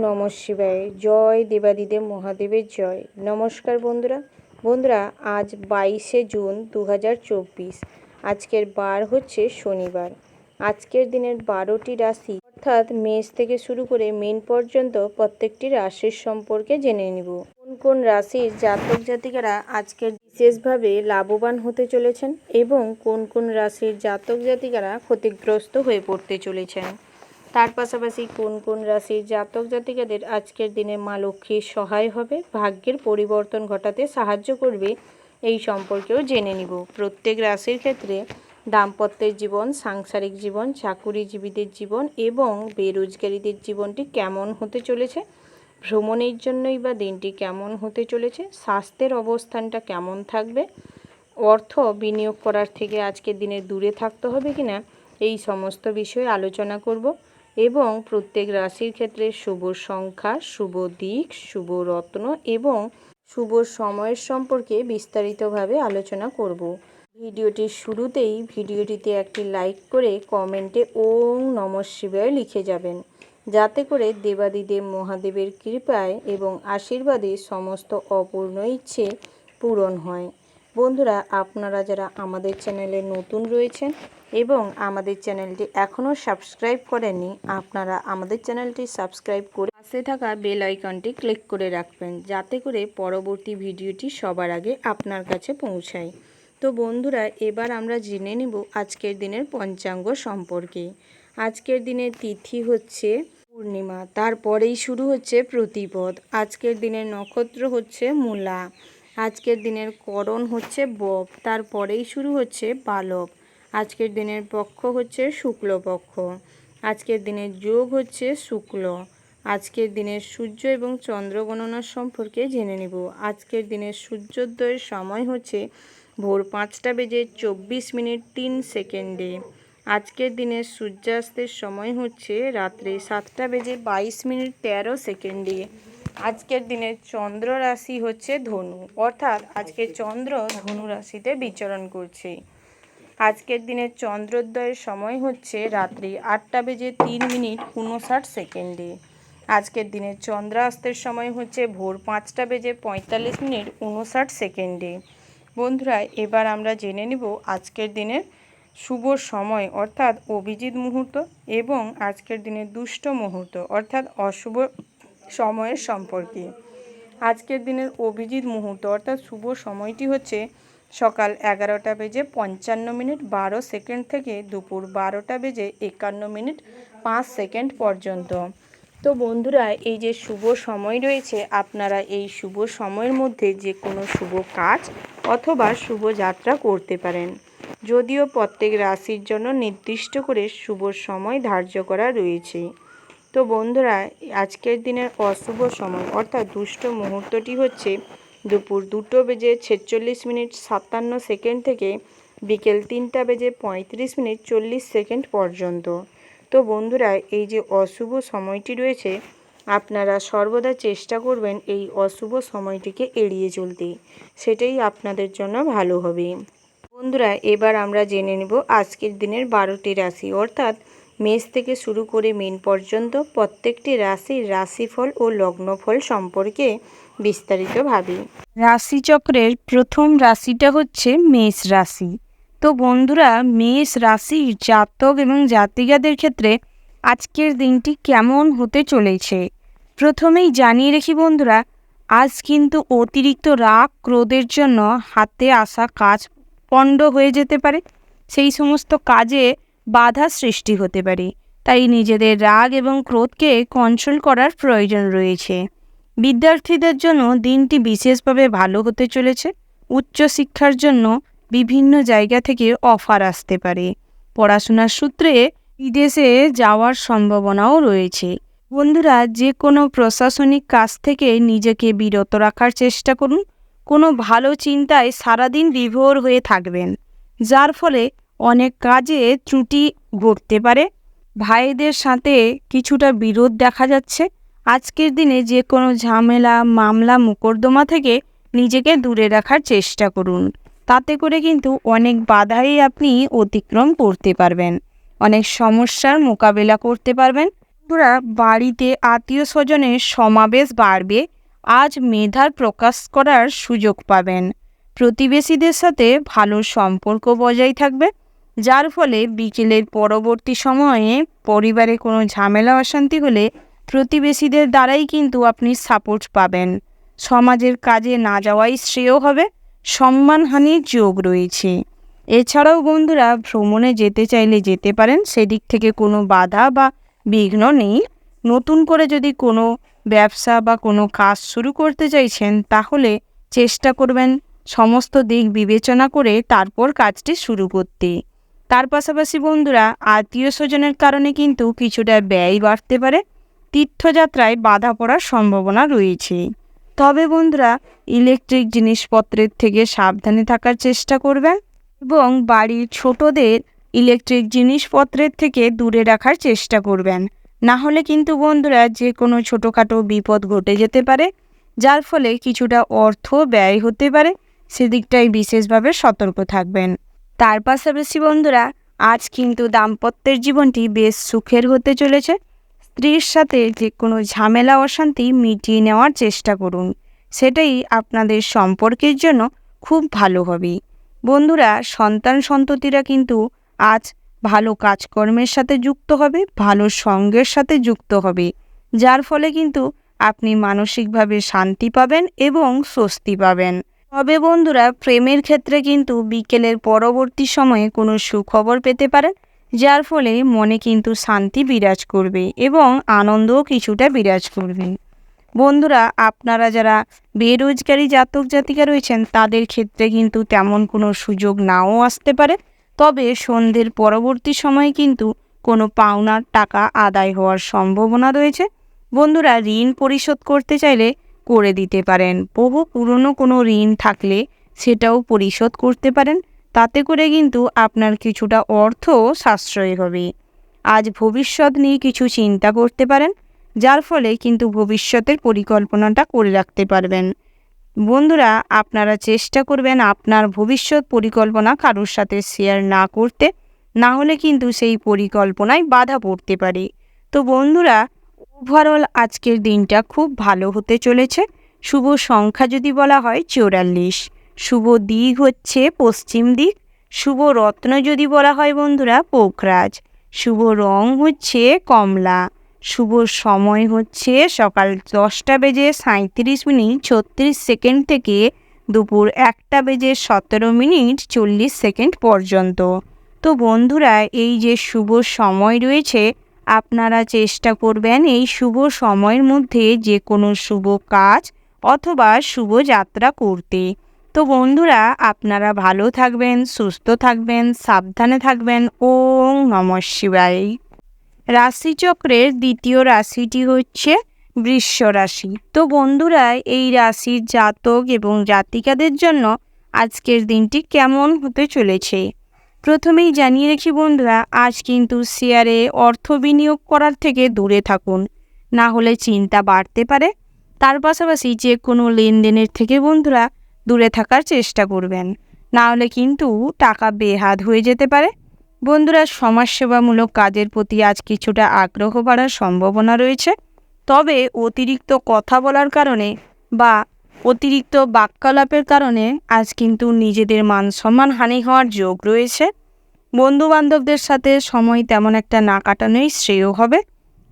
নমঃ শিবায়। জয় দেবাদিদেব মহাদেবের জয়। নমস্কার বন্ধুরা আজ 22শে জুন 2024। আজকের বার হচ্ছে শনিবার। আজকের দিনের 12টি রাশি অর্থাৎ মেষ থেকে শুরু করে মীন পর্যন্ত প্রত্যেকটি রাশির সম্পর্কে জেনে নিব। কোন কোন রাশির জাতক জাতিকারা আজকের বিশেষভাবে লাভবান হতে চলেছেন এবং কোন কোন রাশির জাতক জাতিকারা ক্ষতিগ্রস্ত হয়ে পড়তে চলেছেন, তার পাশাপাশি কোন কোন রাশির জাতক জাতিকাদের আজকের দিনে মা লক্ষ্মীর সহায় হবে, ভাগ্যের পরিবর্তন ঘটাতে সাহায্য করবে, এই সম্পর্কেও জেনে নিব। প্রত্যেক রাশির ক্ষেত্রে দাম্পত্যের জীবন, সাংসারিক জীবন, চাকুরিজীবীদের জীবন এবং বেরোজগারীদের জীবনটি কেমন হতে চলেছে, ভ্রমণের জন্যই বা দিনটি কেমন হতে চলেছে, স্বাস্থ্যের অবস্থানটা কেমন থাকবে, অর্থ বিনিয়োগ করার থেকে আজকের দিনে দূরে থাকতে হবে কিনা, এই সমস্ত বিষয়ে আলোচনা করব এবং প্রত্যেক রাশির ক্ষেত্রে শুভ সংখ্যা, শুভ দিক, শুভ রত্ন এবং শুভ সময়ের সম্পর্কে বিস্তারিতভাবে আলোচনা করব। ভিডিওটির শুরুতেই ভিডিওটিতে একটি লাইক করে কমেন্টে ওম নমঃ শিবায় লিখে যাবেন, যাতে করে দেবাদিদেব মহাদেবের কৃপায় এবং আশীর্বাদে সমস্ত অপূর্ণ ইচ্ছে পূরণ হয়। বন্ধুরা, আপনারা যারা আমাদের চ্যানেলে নতুন রয়েছেন এবং আমাদের চ্যানেলটি এখনও সাবস্ক্রাইব করেননি, আপনারা আমাদের চ্যানেলটি সাবস্ক্রাইব করে পাশে থাকা বেল আইকনটি ক্লিক করে রাখবেন, যাতে করে পরবর্তী ভিডিওটি সবার আগে আপনার কাছে পৌঁছায়। তো বন্ধুরা, এবার আমরা জেনে নেব আজকের দিনের পঞ্চাঙ্গ সম্পর্কে। আজকের দিনের তিথি হচ্ছে পূর্ণিমা, তারপরেই শুরু হচ্ছে প্রতিপদ। আজকের দিনের নক্ষত্র হচ্ছে মূলা। আজকের দিনের করণ হচ্ছে বব, তারপরেই শুরু হচ্ছে বালব। আজকের দিনের পক্ষ হচ্ছে শুক্লপক্ষ। আজকের দিনের যোগ হচ্ছে শুক্ল। আজকের দিনের সূর্য এবং চন্দ্র গণনার সম্পর্কে জেনে নেব। আজকের দিনের সূর্যোদয়ের সময় হচ্ছে ভোর 5:24:03। আজকের দিনের সূর্যাস্তের সময় হচ্ছে রাত্রে 7:22:13। আজকের দিনের চন্দ্র রাশি হচ্ছে ধনু, অর্থাৎ আজকে চন্দ্র ধনু রাশিতে বিচরণ করছে। আজকের দিনের চন্দ্রোদয়ের সময় হচ্ছে রাত্রি 8:03:59। আজকের দিনের চন্দ্রাস্তের সময় হচ্ছে ভোর 5:45:59। বন্ধুরা, এবার আমরা জেনে নিব আজকের দিনের শুভ সময় অর্থাৎ অভিজিৎ মুহূর্ত এবং আজকের দিনের দুষ্ট মুহূর্ত অর্থাৎ অশুভ সময়ের সম্পর্কে। আজকের দিনের অভিজিৎ মুহূর্ত অর্থাৎ শুভ সময়টি হচ্ছে সকাল 11:55:12 থেকে দুপুর 12:51:05 পর্যন্ত। তো বন্ধুরা, এই যে শুভ সময় রয়েছে, আপনারা এই শুভ সময়ের মধ্যে যে কোনো শুভ কাজ অথবা শুভ যাত্রা করতে পারেন, যদিও প্রত্যেক রাশির জন্য নির্দিষ্ট করে শুভ সময় ধার্য করা রয়েছে। তো বন্ধুরা, আজকের দিনের অশুভ সময় অর্থাৎ দুষ্ট মুহূর্তটি হচ্ছে দুপুর 2:46:57 থেকে বিকেল 3:35:40 পর্যন্ত। তো বন্ধুরা, এই যে অশুভ সময়টি রয়েছে, আপনারা সর্বদা চেষ্টা করবেন এই অশুভ সময়টিকে এড়িয়ে চলতে, সেটাই আপনাদের জন্য ভালো হবে। বন্ধুরা, এবার আমরা জেনে নেব আজকের দিনের 12টি রাশি অর্থাৎ মেষ থেকে শুরু করে মীন পর্যন্ত প্রত্যেকটি রাশির রাশিফল ও লগ্নফল সম্পর্কে বিস্তারিতভাবে। রাশিচক্রের প্রথম রাশিটা হচ্ছে মেষ রাশি। তো বন্ধুরা, মেষ রাশির জাতক এবং জাতিকাদের ক্ষেত্রে আজকের দিনটি কেমন হতে চলেছে প্রথমেই জানিয়ে রাখি বন্ধুরা, আজ কিন্তু অতিরিক্ত রাগ ক্রোধের জন্য হাতে আসা কাজ পণ্ড হয়ে যেতে পারে, সেই সমস্ত কাজে বাধা সৃষ্টি হতে পারে। তাই নিজেদের রাগ এবং ক্রোধকে কন্ট্রোল করার প্রয়োজন রয়েছে। বিদ্যার্থীদের জন্য দিনটি বিশেষভাবে ভালো হতে চলেছে। উচ্চশিক্ষার জন্য বিভিন্ন জায়গা থেকে অফার আসতে পারে। পড়াশোনার সূত্রে বিদেশে যাওয়ার সম্ভাবনাও রয়েছে। বন্ধুরা, যে কোনো প্রশাসনিক কাজ থেকে নিজেকে বিরত রাখার চেষ্টা করুন। কোনো ভালো চিন্তায় সারাদিন বিভোর হয়ে থাকবেন, যার ফলে অনেক কাজে ত্রুটি ঘটতে পারে। ভাইদের সাথে কিছুটা বিরোধ দেখা যাচ্ছে। আজকের দিনে যে কোনো ঝামেলা, মামলা, মোকদ্দমা থেকে নিজেকে দূরে রাখার চেষ্টা করুন। তাতে করে কিন্তু অনেক বাধাই আপনি অতিক্রম করতে পারবেন, অনেক সমস্যার মোকাবেলা করতে পারবেন। বন্ধুরা, বাড়িতে আত্মীয় স্বজনের সমাবেশ বাড়বে। আজ মেধার প্রকাশ করার সুযোগ পাবেন। প্রতিবেশীদের সাথে ভালো সম্পর্ক বজায় থাকবে, যার ফলে বিকেলের পরবর্তী সময়ে পরিবারে কোনো ঝামেলা অশান্তি হলে প্রতিবেশীদের দ্বারাই কিন্তু আপনি সাপোর্ট পাবেন। সমাজের কাজে না যাওয়াই শ্রেয় হবে। সম্মানহানির যোগ রয়েছে। এছাড়াও বন্ধুরা, ভ্রমণে যেতে চাইলে যেতে পারেন, সেদিক থেকে কোনো বাধা বা বিঘ্ন নেই। নতুন করে যদি কোনো ব্যবসা বা কোনো কাজ শুরু করতে চাইছেন, তাহলে চেষ্টা করবেন সমস্ত দিক বিবেচনা করে তারপর কাজটি শুরু করতে। তার পাশাপাশি বন্ধুরা, আত্মীয় স্বজনের কারণে কিন্তু কিছুটা ব্যয় বাড়তে পারে। তীর্থযাত্রায় বাধা পড়ার সম্ভাবনা রয়েছে। তবে বন্ধুরা, ইলেকট্রিক জিনিসপত্রের থেকে সাবধানে থাকার চেষ্টা করবেন এবং বাড়ির ছোটদের ইলেকট্রিক জিনিসপত্রের থেকে দূরে রাখার চেষ্টা করবেন। না হলে কিন্তু বন্ধুরা, যে কোনো ছোটোখাটো বিপদ ঘটে যেতে পারে, যার ফলে কিছুটা অর্থ ব্যয় হতে পারে। সেদিকটাই বিশেষভাবে সতর্ক থাকবেন। তার পাশাপাশি বন্ধুরা, আজ কিন্তু দাম্পত্যের জীবনটি বেশ সুখের হতে চলেছে। স্ত্রীর সাথে যে কোনো ঝামেলা অশান্তি মিটিয়ে নেওয়ার চেষ্টা করুন। সেটাই আপনাদের সম্পর্কের জন্য খুব ভালো হবে। বন্ধুরা, সন্তান সন্ততিরা কিন্তু আজ ভালো কাজকর্মের সাথে যুক্ত হবে, ভালো সঙ্গের সাথে যুক্ত হবে, যার ফলে কিন্তু আপনি মানসিকভাবে শান্তি পাবেন এবং স্বস্তি পাবেন। তবে বন্ধুরা, প্রেমের ক্ষেত্রে কিন্তু বিকেলের পরবর্তী সময়ে কোনো সুখবর পেতে পারেন, যার ফলে মনে কিন্তু শান্তি বিরাজ করবে এবং আনন্দও কিছুটা বিরাজ করবে। বন্ধুরা, আপনারা যারা বেরোজগারি জাতক জাতিকা রয়েছেন, তাদের ক্ষেত্রে কিন্তু তেমন কোনো সুযোগ নাও আসতে পারে। তবে সন্ধ্যের পরবর্তী সময়ে কিন্তু কোনো পাওনার টাকা আদায় হওয়ার সম্ভাবনা রয়েছে। বন্ধুরা, ঋণ পরিশোধ করতে চাইলে করে দিতে পারেন। বহু পুরনো কোনো ঋণ থাকলে সেটাও পরিশোধ করতে পারেন। তাতে করে কিন্তু আপনার কিছুটা অর্থ সাশ্রয় হবে। আজ ভবিষ্যৎ নিয়ে কিছু চিন্তা করতে পারেন, যার ফলে কিন্তু ভবিষ্যতের পরিকল্পনাটা করে রাখতে পারবেন। বন্ধুরা, আপনারা চেষ্টা করবেন আপনার ভবিষ্যৎ পরিকল্পনা কারোর সাথে শেয়ার না করতে, না হলে কিন্তু সেই পরিকল্পনায় বাধা পড়তে পারে। তো বন্ধুরা, ওভারঅল আজকের দিনটা খুব ভালো হতে চলেছে। শুভ সংখ্যা যদি বলা হয় 44, শুভ দিক হচ্ছে পশ্চিম দিক, শুভ রত্ন যদি বলা হয় বন্ধুরা পোখরাজ, শুভ রং হচ্ছে কমলা, শুভ সময় হচ্ছে সকাল 10:37:36 থেকে দুপুর 1:17:40 পর্যন্ত। তো বন্ধুরা, এই যে শুভ সময় রয়েছে, আপনারা চেষ্টা করবেন এই শুভ সময়ের মধ্যে যে কোনো শুভ কাজ অথবা শুভ যাত্রা করতে। তো বন্ধুরা, আপনারা ভালো থাকবেন, সুস্থ থাকবেন, সাবধানে থাকবেন। ওম নমঃ শিবায়। রাশিচক্রের দ্বিতীয় রাশিটি হচ্ছে বৃষ রাশি। তো বন্ধুরা, এই রাশির জাতক এবং জাতিকাদের জন্য আজকের দিনটি কেমন হতে চলেছে। প্রথমেই জানিয়ে রাখি বন্ধুরা, আজ কিন্তু শেয়ারে অর্থ বিনিয়োগ করার থেকে দূরে থাকুন, না হলে চিন্তা বাড়তে পারে। তার পাশাপাশি যে কোনো লেনদেনের থেকে বন্ধুরা দূরে থাকার চেষ্টা করবেন, না হলে কিন্তু টাকা বেহাত হয়ে যেতে পারে। বন্ধুরা, সমাজসেবামূলক কাজের প্রতি আজ কিছুটা আগ্রহ বাড়ার সম্ভাবনা রয়েছে। তবে অতিরিক্ত কথা বলার কারণে বা অতিরিক্ত বাক্যালাপের কারণে আজ কিন্তু নিজেদের মান সম্মান হানি হওয়ার যোগ রয়েছে। বন্ধুবান্ধবদের সাথে সময় তেমন একটা না কাটানোই শ্রেয় হবে।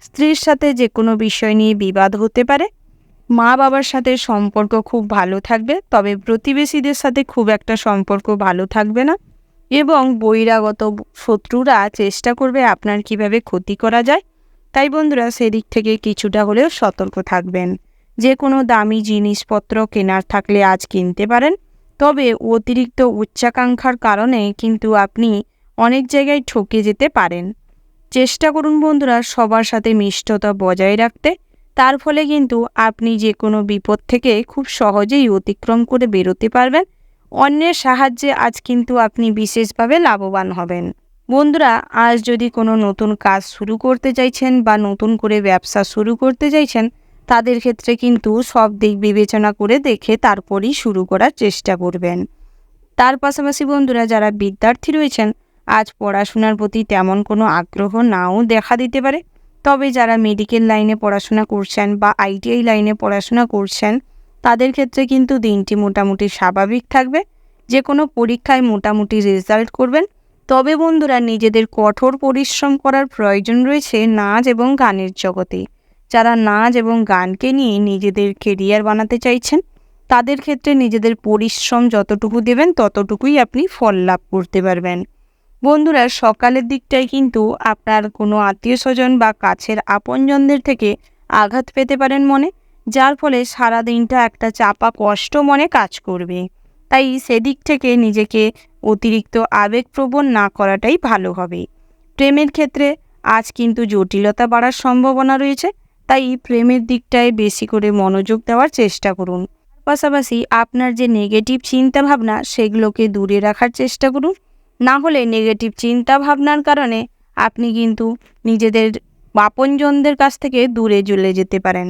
স্ত্রীর সাথে যে কোনো বিষয় নিয়ে বিবাদ হতে পারে। মা বাবার সাথে সম্পর্ক খুব ভালো থাকবে, তবে প্রতিবেশীদের সাথে খুব একটা সম্পর্ক ভালো থাকবে না এবং বহিরাগত শত্রুরা চেষ্টা করবে আপনার কিভাবে ক্ষতি করা যায়। তাই বন্ধুরা, সেদিক থেকে কিছুটা হলেও সতর্ক থাকবেন। যে কোনো দামি জিনিসপত্র কেনার থাকলে আজ কিনতে পারেন, তবে অতিরিক্ত উচ্চাকাঙ্ক্ষার কারণে কিন্তু আপনি অনেক জায়গায় ঠকে যেতে পারেন। চেষ্টা করুন বন্ধুরা সবার সাথে মিষ্টতা বজায় রাখতে। তার ফলে কিন্তু আপনি যে কোনো বিপদ থেকে খুব সহজেই অতিক্রম করে বেরোতে পারবেন। অন্যের সাহায্যে আজ কিন্তু আপনি বিশেষভাবে লাভবান হবেন। বন্ধুরা, আজ যদি কোনো নতুন কাজ শুরু করতে চাইছেন বা নতুন করে ব্যবসা শুরু করতে চাইছেন, তাদের ক্ষেত্রে কিন্তু সব দিক বিবেচনা করে দেখে তারপরই শুরু করার চেষ্টা করবেন। তার পাশাপাশি বন্ধুরা, যারা বিদ্যার্থী রয়েছেন, আজ পড়াশোনার প্রতি তেমন কোনো আগ্রহ নাও দেখা দিতে পারে। তবে যারা মেডিকেল লাইনে পড়াশোনা করছেন বা আইটিআই লাইনে পড়াশোনা করছেন তাদের ক্ষেত্রে কিন্তু দিনটি মোটামুটি স্বাভাবিক থাকবে। যে কোনো পরীক্ষায় মোটামুটি রেজাল্ট করবেন। তবে বন্ধুরা, নিজেদের কঠোর পরিশ্রম করার প্রয়োজন রয়েছে নাচ এবং গানের জগতে। যারা নাচ এবং গানকে নিয়ে নিজেদের কেরিয়ার বানাতে চাইছেন তাদের ক্ষেত্রে নিজেদের পরিশ্রম যতটুকু দেবেন ততটুকুই আপনি ফল লাভ করতে পারবেন। বন্ধুরা, সকালের দিকটায় কিন্তু আপনার কোনো আত্মীয় স্বজন বা কাছের আপনজনদের থেকে আঘাত পেতে পারেন মনে, যার ফলে সারা দিনটা একটা চাপা কষ্ট মনে কাজ করবে। তাই সেদিক থেকে নিজেকে অতিরিক্ত আবেগপ্রবণ না করাটাই ভালো হবে। প্রেমের ক্ষেত্রে আজ কিন্তু জটিলতা বাড়ার সম্ভাবনা রয়েছে, তাই প্রেমের দিকটায় বেশি করে মনোযোগ দেওয়ার চেষ্টা করুন। পাশাপাশি আপনার যে নেগেটিভ চিন্তাভাবনা সেগুলোকে দূরে রাখার চেষ্টা করুন। না হলে নেগেটিভ চিন্তাভাবনার কারণে আপনি কিন্তু নিজেদের আপনজনদের কাছ থেকে দূরে চলে যেতে পারেন।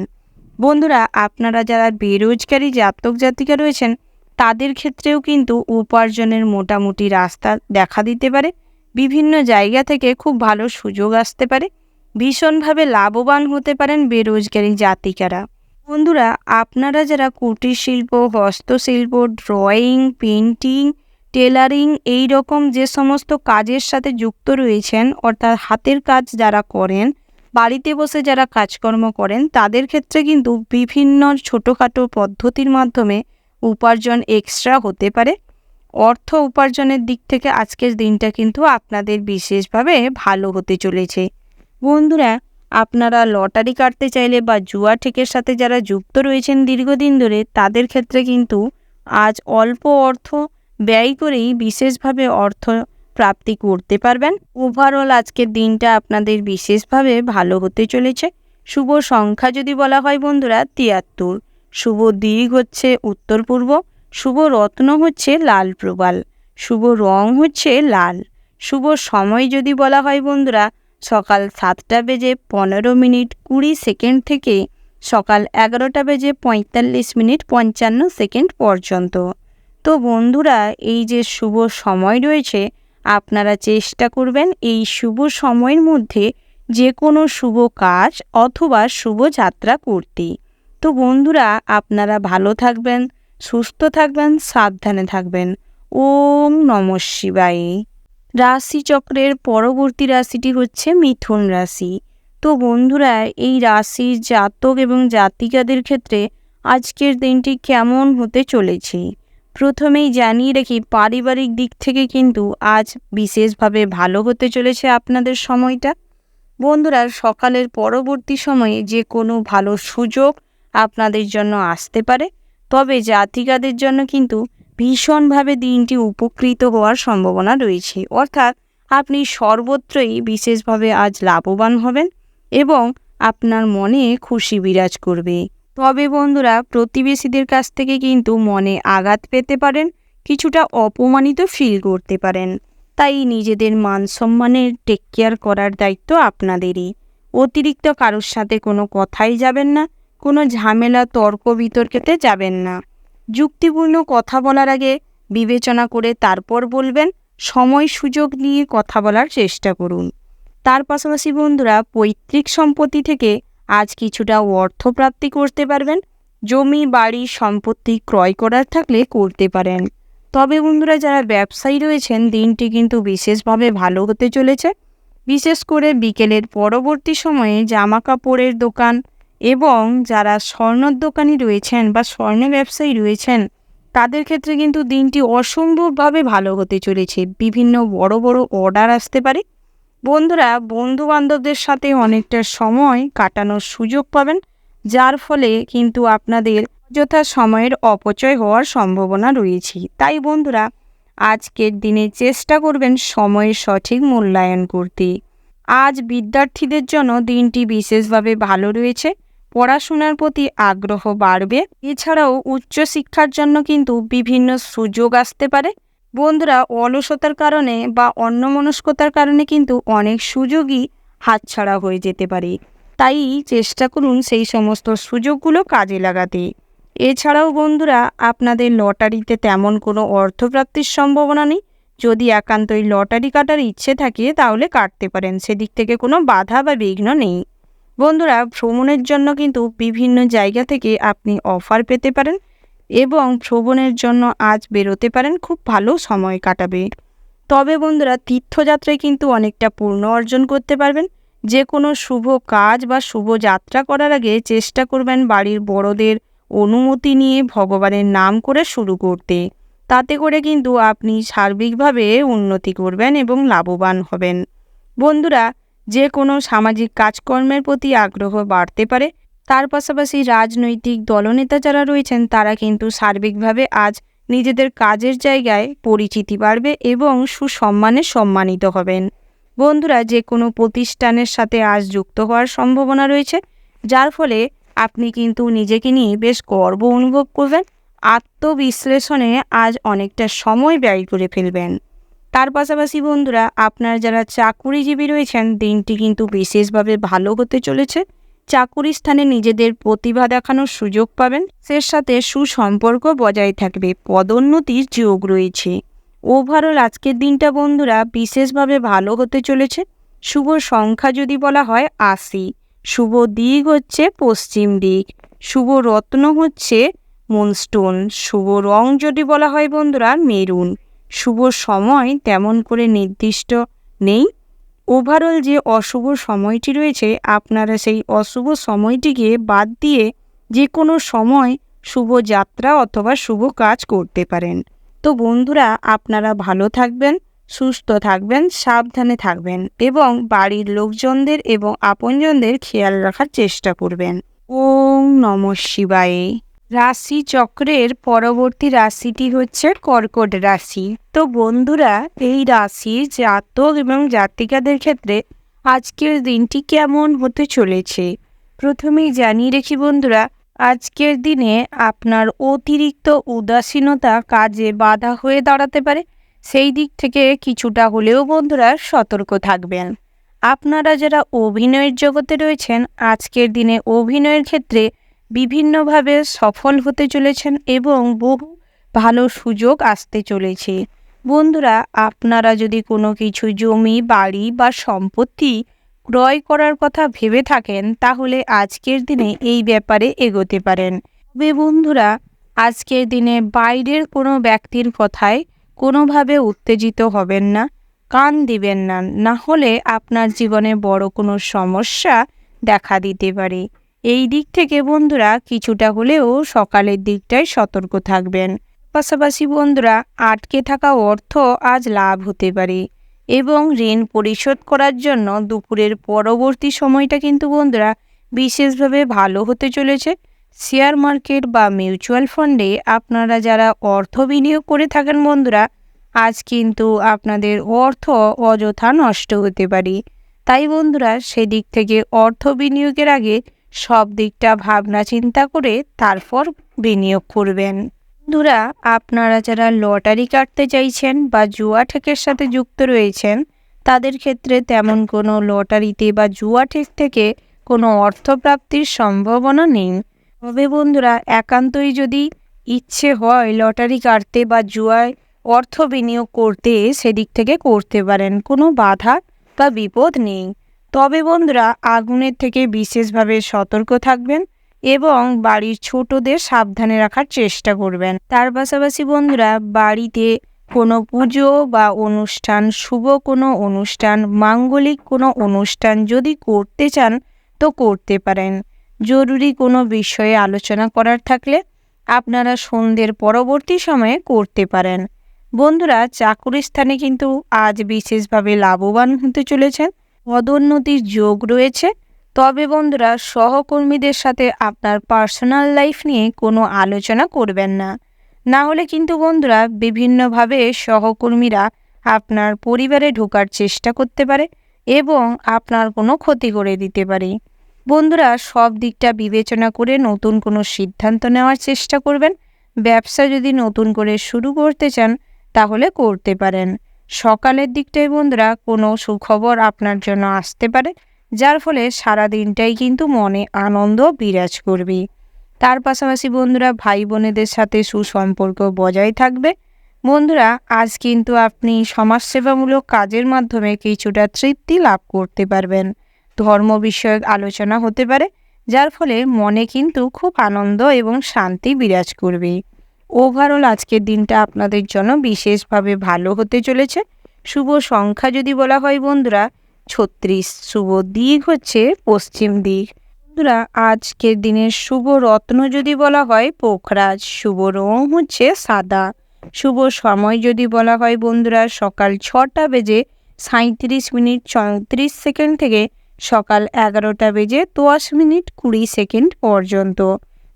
বন্ধুরা, আপনারা যারা বেরোজগারি জাতক জাতিকা রয়েছেন তাদের ক্ষেত্রেও কিন্তু উপার্জনের মোটামুটি রাস্তা দেখা দিতে পারে। বিভিন্ন জায়গা থেকে খুব ভালো সুযোগ আসতে পারে। ভীষণভাবে লাভবান হতে পারেন বেরোজগারি জাতিকারা। বন্ধুরা, আপনারা যারা কুটির শিল্প, হস্তশিল্প, ড্রয়িং, পেন্টিং, টেলারিং এই রকম যে সমস্ত কাজের সাথে যুক্ত রয়েছেন, অর্থাৎ হাতের কাজ যারা করেন, বাড়িতে বসে যারা কাজকর্ম করেন তাদের ক্ষেত্রে কিন্তু বিভিন্ন ছোটোখাটো পদ্ধতির মাধ্যমে উপার্জন এক্সট্রা হতে পারে। অর্থ উপার্জনের দিক থেকে আজকের দিনটা কিন্তু আপনাদের বিশেষভাবে ভালো হতে চলেছে। বন্ধুরা, আপনারা লটারি কাটতে চাইলে বা জুয়া ঠেকের সাথে যারা যুক্ত রয়েছেন দীর্ঘদিন ধরে তাদের ক্ষেত্রে কিন্তু আজ অল্প অর্থ ব্যয় করেই বিশেষভাবে অর্থ প্রাপ্তি করতে পারবেন। ওভারঅল আজকের দিনটা আপনাদের বিশেষভাবে ভালো হতে চলেছে। শুভ সংখ্যা যদি বলা হয় বন্ধুরা 73, শুভ দিক হচ্ছে উত্তর পূর্ব, শুভ রত্ন হচ্ছে লাল প্রবাল, শুভ রং হচ্ছে লাল। শুভ সময় যদি বলা হয় বন্ধুরা সকাল 7টা বেজে 15 মিনিট 20 সেকেন্ড থেকে সকাল 11টা বেজে 45 মিনিট 55 সেকেন্ড পর্যন্ত। তো বন্ধুরা, এই যে শুভ সময় রয়েছে আপনারা চেষ্টা করবেন এই শুভ সময়ের মধ্যে যে কোনো শুভ কাজ অথবা শুভ যাত্রা করতে। তো বন্ধুরা, আপনারা ভালো থাকবেন, সুস্থ থাকবেন, সাবধানে থাকবেন। ওম নমঃ শিবায়। রাশিচক্রের পরবর্তী রাশিটি হচ্ছে মিথুন রাশি। তো বন্ধুরা, এই রাশির জাতক এবং জাতিকাদের ক্ষেত্রে আজকের দিনটি কেমন হতে চলেছে প্রথমেই জানিয়ে রাখি, পারিবারিক দিক থেকে কিন্তু আজ বিশেষভাবে ভালো হতে চলেছে আপনাদের সময়টা। বন্ধুরা, সকালের পরবর্তী সময়ে যে কোনো ভালো সুযোগ আপনাদের জন্য আসতে পারে। তবে জাতিকাদের জন্য কিন্তু ভীষণভাবে দিনটি উপকৃত হওয়ার সম্ভাবনা রয়েছে, অর্থাৎ আপনি সর্বত্রই বিশেষভাবে আজ লাভবান হবেন এবং আপনার মনে খুশি বিরাজ করবে। তবে বন্ধুরা, প্রতিবেশীদের কাছ থেকে কিন্তু মনে আঘাত পেতে পারেন, কিছুটা অপমানিত ফিল করতে পারেন। তাই নিজেদের মান সম্মানের টেক কেয়ার করার দায়িত্ব আপনাদেরই। অতিরিক্ত কারোর সাথে কোনো কথাই যাবেন না, কোনো ঝামেলা তর্ক বিতর্কেতে যাবেন না। যুক্তিপূর্ণ কথা বলার আগে বিবেচনা করে তারপর বলবেন। সময় সুযোগ নিয়ে কথা বলার চেষ্টা করুন। তার পাশাপাশি বন্ধুরা, পৈতৃক সম্পত্তি থেকে আজ কিছুটা অর্থ প্রাপ্তি করতে পারবেন। জমি বাড়ি সম্পত্তি ক্রয় করার থাকলে করতে পারেন। তবে বন্ধুরা, যারা ব্যবসায়ী রয়েছেন দিনটি কিন্তু বিশেষভাবে ভালো হতে চলেছে। বিশেষ করে বিকেলের পরবর্তী সময়ে জামা কাপড়ের দোকান এবং যারা স্বর্ণর দোকানি রয়েছেন বা স্বর্ণ ব্যবসায়ী রয়েছেন তাদের ক্ষেত্রে কিন্তু দিনটি অসম্ভবভাবে ভালো হতে চলেছে। বিভিন্ন বড় বড় অর্ডার আসতে পারে। বন্ধুরা, বন্ধু বান্ধবদের সাথে অনেকটা সময় কাটানোর সুযোগ পাবেন, যার ফলে কিন্তু আপনাদের অযথা সময়ের অপচয় হওয়ার সম্ভাবনা রয়েছে। তাই বন্ধুরা, আজকের দিনে চেষ্টা করবেন সময়ের সঠিক মূল্যায়ন করতে। আজ বিদ্যার্থীদের জন্য দিনটি বিশেষভাবে ভালো রয়েছে। পড়াশোনার প্রতি আগ্রহ বাড়বে। এছাড়াও উচ্চশিক্ষার জন্য কিন্তু বিভিন্ন সুযোগ আসতে পারে। বন্ধুরা, অলসতার কারণে বা অন্যমনস্কতার কারণে কিন্তু অনেক সুযোগই হাতছাড়া হয়ে যেতে পারে। তাই চেষ্টা করুন সেই সমস্ত সুযোগগুলো কাজে লাগাতে। এছাড়াও বন্ধুরা, আপনাদের লটারিতে তেমন কোনো অর্থপ্রাপ্তির সম্ভাবনা নেই। যদি একান্তই লটারি কাটার ইচ্ছে থাকে তাহলে কাটতে পারেন, সেদিক থেকে কোনো বাধা বা বিঘ্ন নেই। বন্ধুরা, ভ্রমণের জন্য কিন্তু বিভিন্ন জায়গা থেকে আপনি অফার পেতে পারেন এবং ভ্রমণের জন্য আজ বেরোতে পারেন, খুব ভালো সময় কাটাবে। তবে বন্ধুরা, তীর্থযাত্রায় কিন্তু অনেকটা পুণ্য অর্জন করতে পারবেন। যে কোনো শুভ কাজ বা শুভ যাত্রা করার আগে চেষ্টা করবেন বাড়ির বড়দের অনুমতি নিয়ে ভগবানের নাম করে শুরু করতে। তাতে করে কিন্তু আপনি সার্বিকভাবে উন্নতি করবেন এবং লাভবান হবেন। বন্ধুরা, যে কোনো সামাজিক কাজকর্মের প্রতি আগ্রহ বাড়তে পারে। তার পাশাপাশি রাজনৈতিক দলনেতা যারা রয়েছেন তারা কিন্তু সার্বিকভাবে আজ নিজেদের কাজের জায়গায় পরিচিতি বাড়বে এবং সুসম্মানে সম্মানিত হবেন। বন্ধুরা, যে কোনো প্রতিষ্ঠানের সাথে আজ যুক্ত হওয়ার সম্ভাবনা রয়েছে, যার ফলে আপনি কিন্তু নিজেকে নিয়ে বেশ গর্ব অনুভব করবেন। আত্মবিশ্লেষণে আজ অনেকটা সময় ব্যয় করে ফেলবেন। তার পাশাপাশি বন্ধুরা, আপনার যারা চাকুরিজীবী রয়েছেন দিনটি কিন্তু বিশেষভাবে ভালো হতে চলেছে। চাকুরি স্থানে নিজেদের প্রতিভা দেখানোর সুযোগ পাবেন, সে সাথে সুসম্পর্ক বজায় থাকবে, পদোন্নতির যোগ রয়েছে। ওভারঅল আজকের দিনটা বন্ধুরা বিশেষভাবে ভালো হতে চলেছে। শুভ সংখ্যা যদি বলা হয় 80, শুভ দিক হচ্ছে পশ্চিম দিক, শুভ রত্ন হচ্ছে মুনস্টোন, শুভ রং যদি বলা হয় বন্ধুরা মেরুন। শুভ সময় তেমন করে নির্দিষ্ট নেই। ওভারঅল যে অশুভ সময়টি রয়েছে আপনারা সেই অশুভ সময়টিকে বাদ দিয়ে যে কোনো সময় শুভ যাত্রা অথবা শুভ কাজ করতে পারেন। তো বন্ধুরা, আপনারা ভালো থাকবেন, সুস্থ থাকবেন, সাবধানে থাকবেন এবং বাড়ির লোকজনদের এবং আপনজনদের খেয়াল রাখার চেষ্টা করবেন। ওম নমঃ শিবায়। রাশি চক্রের পরবর্তী রাশিটি হচ্ছে কর্কট রাশি। তো বন্ধুরা, এই রাশির জাতক এবং জাতিকাদের ক্ষেত্রে আজকের দিনটি কেমন হতে চলেছে প্রথমেই জানিয়ে রেখি বন্ধুরা, আজকের দিনে আপনার অতিরিক্ত উদাসীনতা কাজে বাধা হয়ে দাঁড়াতে পারে। সেই দিক থেকে কিছুটা হলেও বন্ধুরা সতর্ক থাকবেন। আপনারা যারা অভিনয়ের জগতে রয়েছেন আজকের দিনে অভিনয়ের ক্ষেত্রে বিভিন্নভাবে সফল হতে চলেছেন এবং বহু ভালো সুযোগ আসতে চলেছে। বন্ধুরা, আপনারা যদি কোনো কিছু জমি, বাড়ি বা সম্পত্তি ক্রয় করার কথা ভেবে থাকেন তাহলে আজকের দিনে এই ব্যাপারে এগোতে পারেন। তবে বন্ধুরা, আজকের দিনে বাইরের কোনো ব্যক্তির কথায় কোনোভাবে উত্তেজিত হবেন না, কান দিবেন না, না হলে আপনার জীবনে বড় কোনো সমস্যা দেখা দিতে পারে। এই দিক থেকে বন্ধুরা কিছুটা হলেও সকালের দিকটায় সতর্ক থাকবেন। পাশাপাশি বন্ধুরা, আটকে থাকা অর্থ আজ লাভ হতে পারে এবং ঋণ পরিশোধ করার জন্য দুপুরের পরবর্তী সময়টা কিন্তু বন্ধুরা বিশেষভাবে ভালো হতে চলেছে। শেয়ার মার্কেট বা মিউচুয়াল ফান্ডে আপনারা যারা অর্থ বিনিয়োগ করে থাকেন বন্ধুরা, আজ কিন্তু আপনাদের অর্থ অযথা নষ্ট হতে পারে। তাই বন্ধুরা, সেদিক থেকে অর্থ বিনিয়োগের আগে সব দিকটা ভাবনা চিন্তা করে তারপর বিনিয়োগ করবেন। বন্ধুরা, আপনারা যারা লটারি কাটতে চাইছেন বা জুয়া ঠেকের সাথে যুক্ত রয়েছেন তাদের ক্ষেত্রে তেমন কোনো লটারিতে বা জুয়া ঠেক থেকে কোনো অর্থপ্রাপ্তির সম্ভাবনা নেই। তবে বন্ধুরা, একান্তই যদি ইচ্ছে হয় লটারি কাটতে বা জুয়ায় অর্থ বিনিয়োগ করতে সেদিক থেকে করতে পারেন, কোনো বাধা বা বিপদ নেই। তবে বন্ধুরা, আগুনের থেকে বিশেষভাবে সতর্ক থাকবেন এবং বাড়ির ছোটদের সাবধানে রাখার চেষ্টা করবেন। তার পাশাপাশি বন্ধুরা, বাড়িতে কোনো পুজো বা অনুষ্ঠান, শুভ কোনো অনুষ্ঠান, মাঙ্গলিক কোনো অনুষ্ঠান যদি করতে চান তো করতে পারেন। জরুরি কোনো বিষয়ে আলোচনা করার থাকলে আপনারা সন্ধ্যের পরবর্তী সময়ে করতে পারেন। বন্ধুরা, চাকুরি স্থানে কিন্তু আজ বিশেষভাবে লাভবান হতে চলেছেন, পদোন্নতির যোগ রয়েছে। তবে বন্ধুরা, সহকর্মীদের সাথে আপনার পার্সোনাল লাইফ নিয়ে কোনো আলোচনা করবেন না, না হলে কিন্তু বন্ধুরা বিভিন্নভাবে সহকর্মীরা আপনার পরিবারে ঢোকার চেষ্টা করতে পারে এবং আপনার কোনো ক্ষতি করে দিতে পারে। বন্ধুরা, সব দিকটা বিবেচনা করে নতুন কোনো সিদ্ধান্ত নেওয়ার চেষ্টা করবেন। ব্যবসা যদি নতুন করে শুরু করতে চান তাহলে করতে পারেন। সকালের দিকটায় বন্ধুরা কোনো সুখবর আপনার জন্য আসতে পারে, যার ফলে সারা দিনটাই কিন্তু মনে আনন্দ বিরাজ করবে। তার পাশাপাশি বন্ধুরা, ভাই বোনেদের সাথে সুসম্পর্ক বজায় থাকবে। বন্ধুরা, আজ কিন্তু আপনি সমাজসেবামূলক কাজের মাধ্যমে কিছুটা তৃপ্তি লাভ করতে পারবেন। ধর্ম বিষয়ক আলোচনা হতে পারে, যার ফলে মনে কিন্তু খুব আনন্দ এবং শান্তি বিরাজ করবে। ওভারঅল আজকের দিনটা আপনাদের জন্য বিশেষভাবে ভালো হতে চলেছে। শুভ সংখ্যা যদি বলা হয় বন্ধুরা 36, শুভ দিক হচ্ছে পশ্চিম দিক। বন্ধুরা আজকের দিনের শুভ রত্ন যদি বলা হয় পোখরাজ, শুভ রং হচ্ছে সাদা। শুভ সময় যদি বলা হয় বন্ধুরা সকাল 6টা বেজে 37 মিনিট 34 সেকেন্ড থেকে সকাল 11টা বেজে 10 মিনিট 20 সেকেন্ড পর্যন্ত।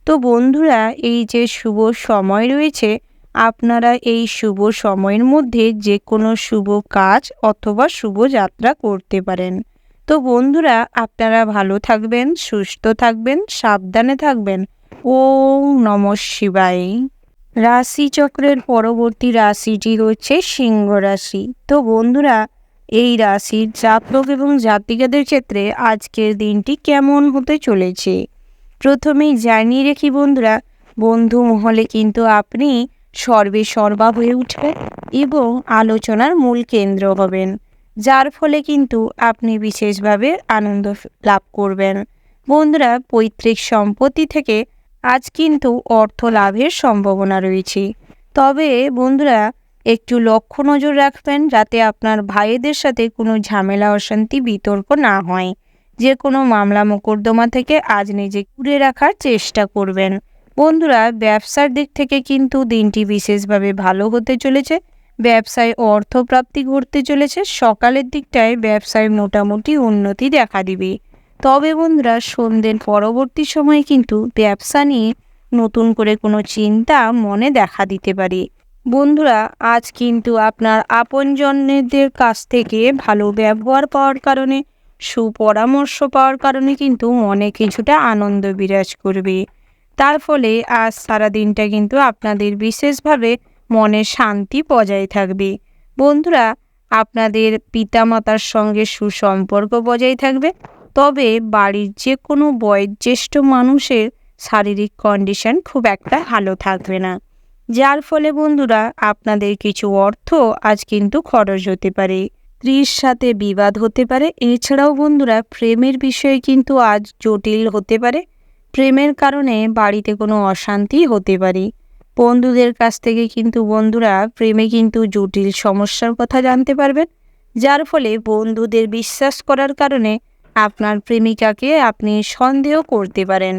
তো বন্ধুরা এই যে শুভ সময় রয়েছে, আপনারা এই শুভ সময়ের মধ্যে যে কোনো শুভ কাজ অথবা শুভ যাত্রা করতে পারেন। তো বন্ধুরা আপনারা ভালো থাকবেন, সুস্থ থাকবেন, সাবধানে থাকবেন। ওম নমঃ শিবায়। রাশিচক্রের পরবর্তী রাশিটি হচ্ছে সিংহ রাশি। তো বন্ধুরা এই রাশির জাতক এবং জাতিকাদের ক্ষেত্রে আজকের দিনটি কেমন হতে চলেছে প্রথমেই জানিয়ে রেখি বন্ধুরা, বন্ধু মহলে কিন্তু আপনি সর্বে সর্বা হয়ে উঠবেন এবং আলোচনার মূল কেন্দ্র হবেন, যার ফলে কিন্তু আপনি বিশেষভাবে আনন্দ লাভ করবেন। বন্ধুরা পৈতৃক সম্পত্তি থেকে আজ কিন্তু অর্থ লাভের সম্ভাবনা রয়েছে। তবে বন্ধুরা একটু লক্ষ্য নজর রাখবেন যাতে আপনার ভাইদের সাথে কোনো ঝামেলা অশান্তি বিতর্ক না হয়। যে কোনো মামলা মোকদ্দমা থেকে আজ নিজে দূরে রাখার চেষ্টা করবেন। বন্ধুরা ব্যবসার দিক থেকে কিন্তু দিনটি বিশেষভাবে ভালো হতে চলেছে। ব্যবসায় অর্থপ্রাপ্তি ঘটতে চলেছে। সকালের দিকটায় ব্যবসায় মোটামুটি উন্নতি দেখা দিবে। তবে বন্ধুরা সন্ধ্যের পরবর্তী সময়ে কিন্তু ব্যবসা নিয়ে নতুন করে কোনো চিন্তা মনে দেখা দিতে পারে। বন্ধুরা আজ কিন্তু আপনার আপনজনদের কাছ থেকে ভালো ব্যবহার পাওয়ার কারণে, সুপরামর্শ পাওয়ার কারণে কিন্তু মনে কিছুটা আনন্দ বিরাজ করবে। তার ফলে আজ সারা দিনটা কিন্তু আপনাদের বিশেষভাবে মনে শান্তি বজায় থাকবে। বন্ধুরা আপনাদের পিতামাতার সঙ্গে সুসম্পর্ক বজায় থাকবে। তবে বাড়ির যে কোনো বয়োজ্যেষ্ঠ মানুষের শারীরিক কন্ডিশন খুব একটা ভালো থাকবে না, যার ফলে বন্ধুরা আপনাদের কিছু অর্থ আজ কিন্তু খরচ হতে পারে। স্ত্রীর সাথে বিবাদ হতে পারে। এছাড়াও বন্ধুরা প্রেমের বিষয়ে কিন্তু আজ জটিল হতে পারে। প্রেমের কারণে বাড়িতে কোনো অশান্তি হতে পারে। বন্ধুদের কাছ থেকে কিন্তু বন্ধুরা প্রেমে কিন্তু জটিল সমস্যার কথা জানতে পারবেন, যার ফলে বন্ধুদের বিশ্বাস করার কারণে আপনার প্রেমিকাকে আপনি সন্দেহ করতে পারেন।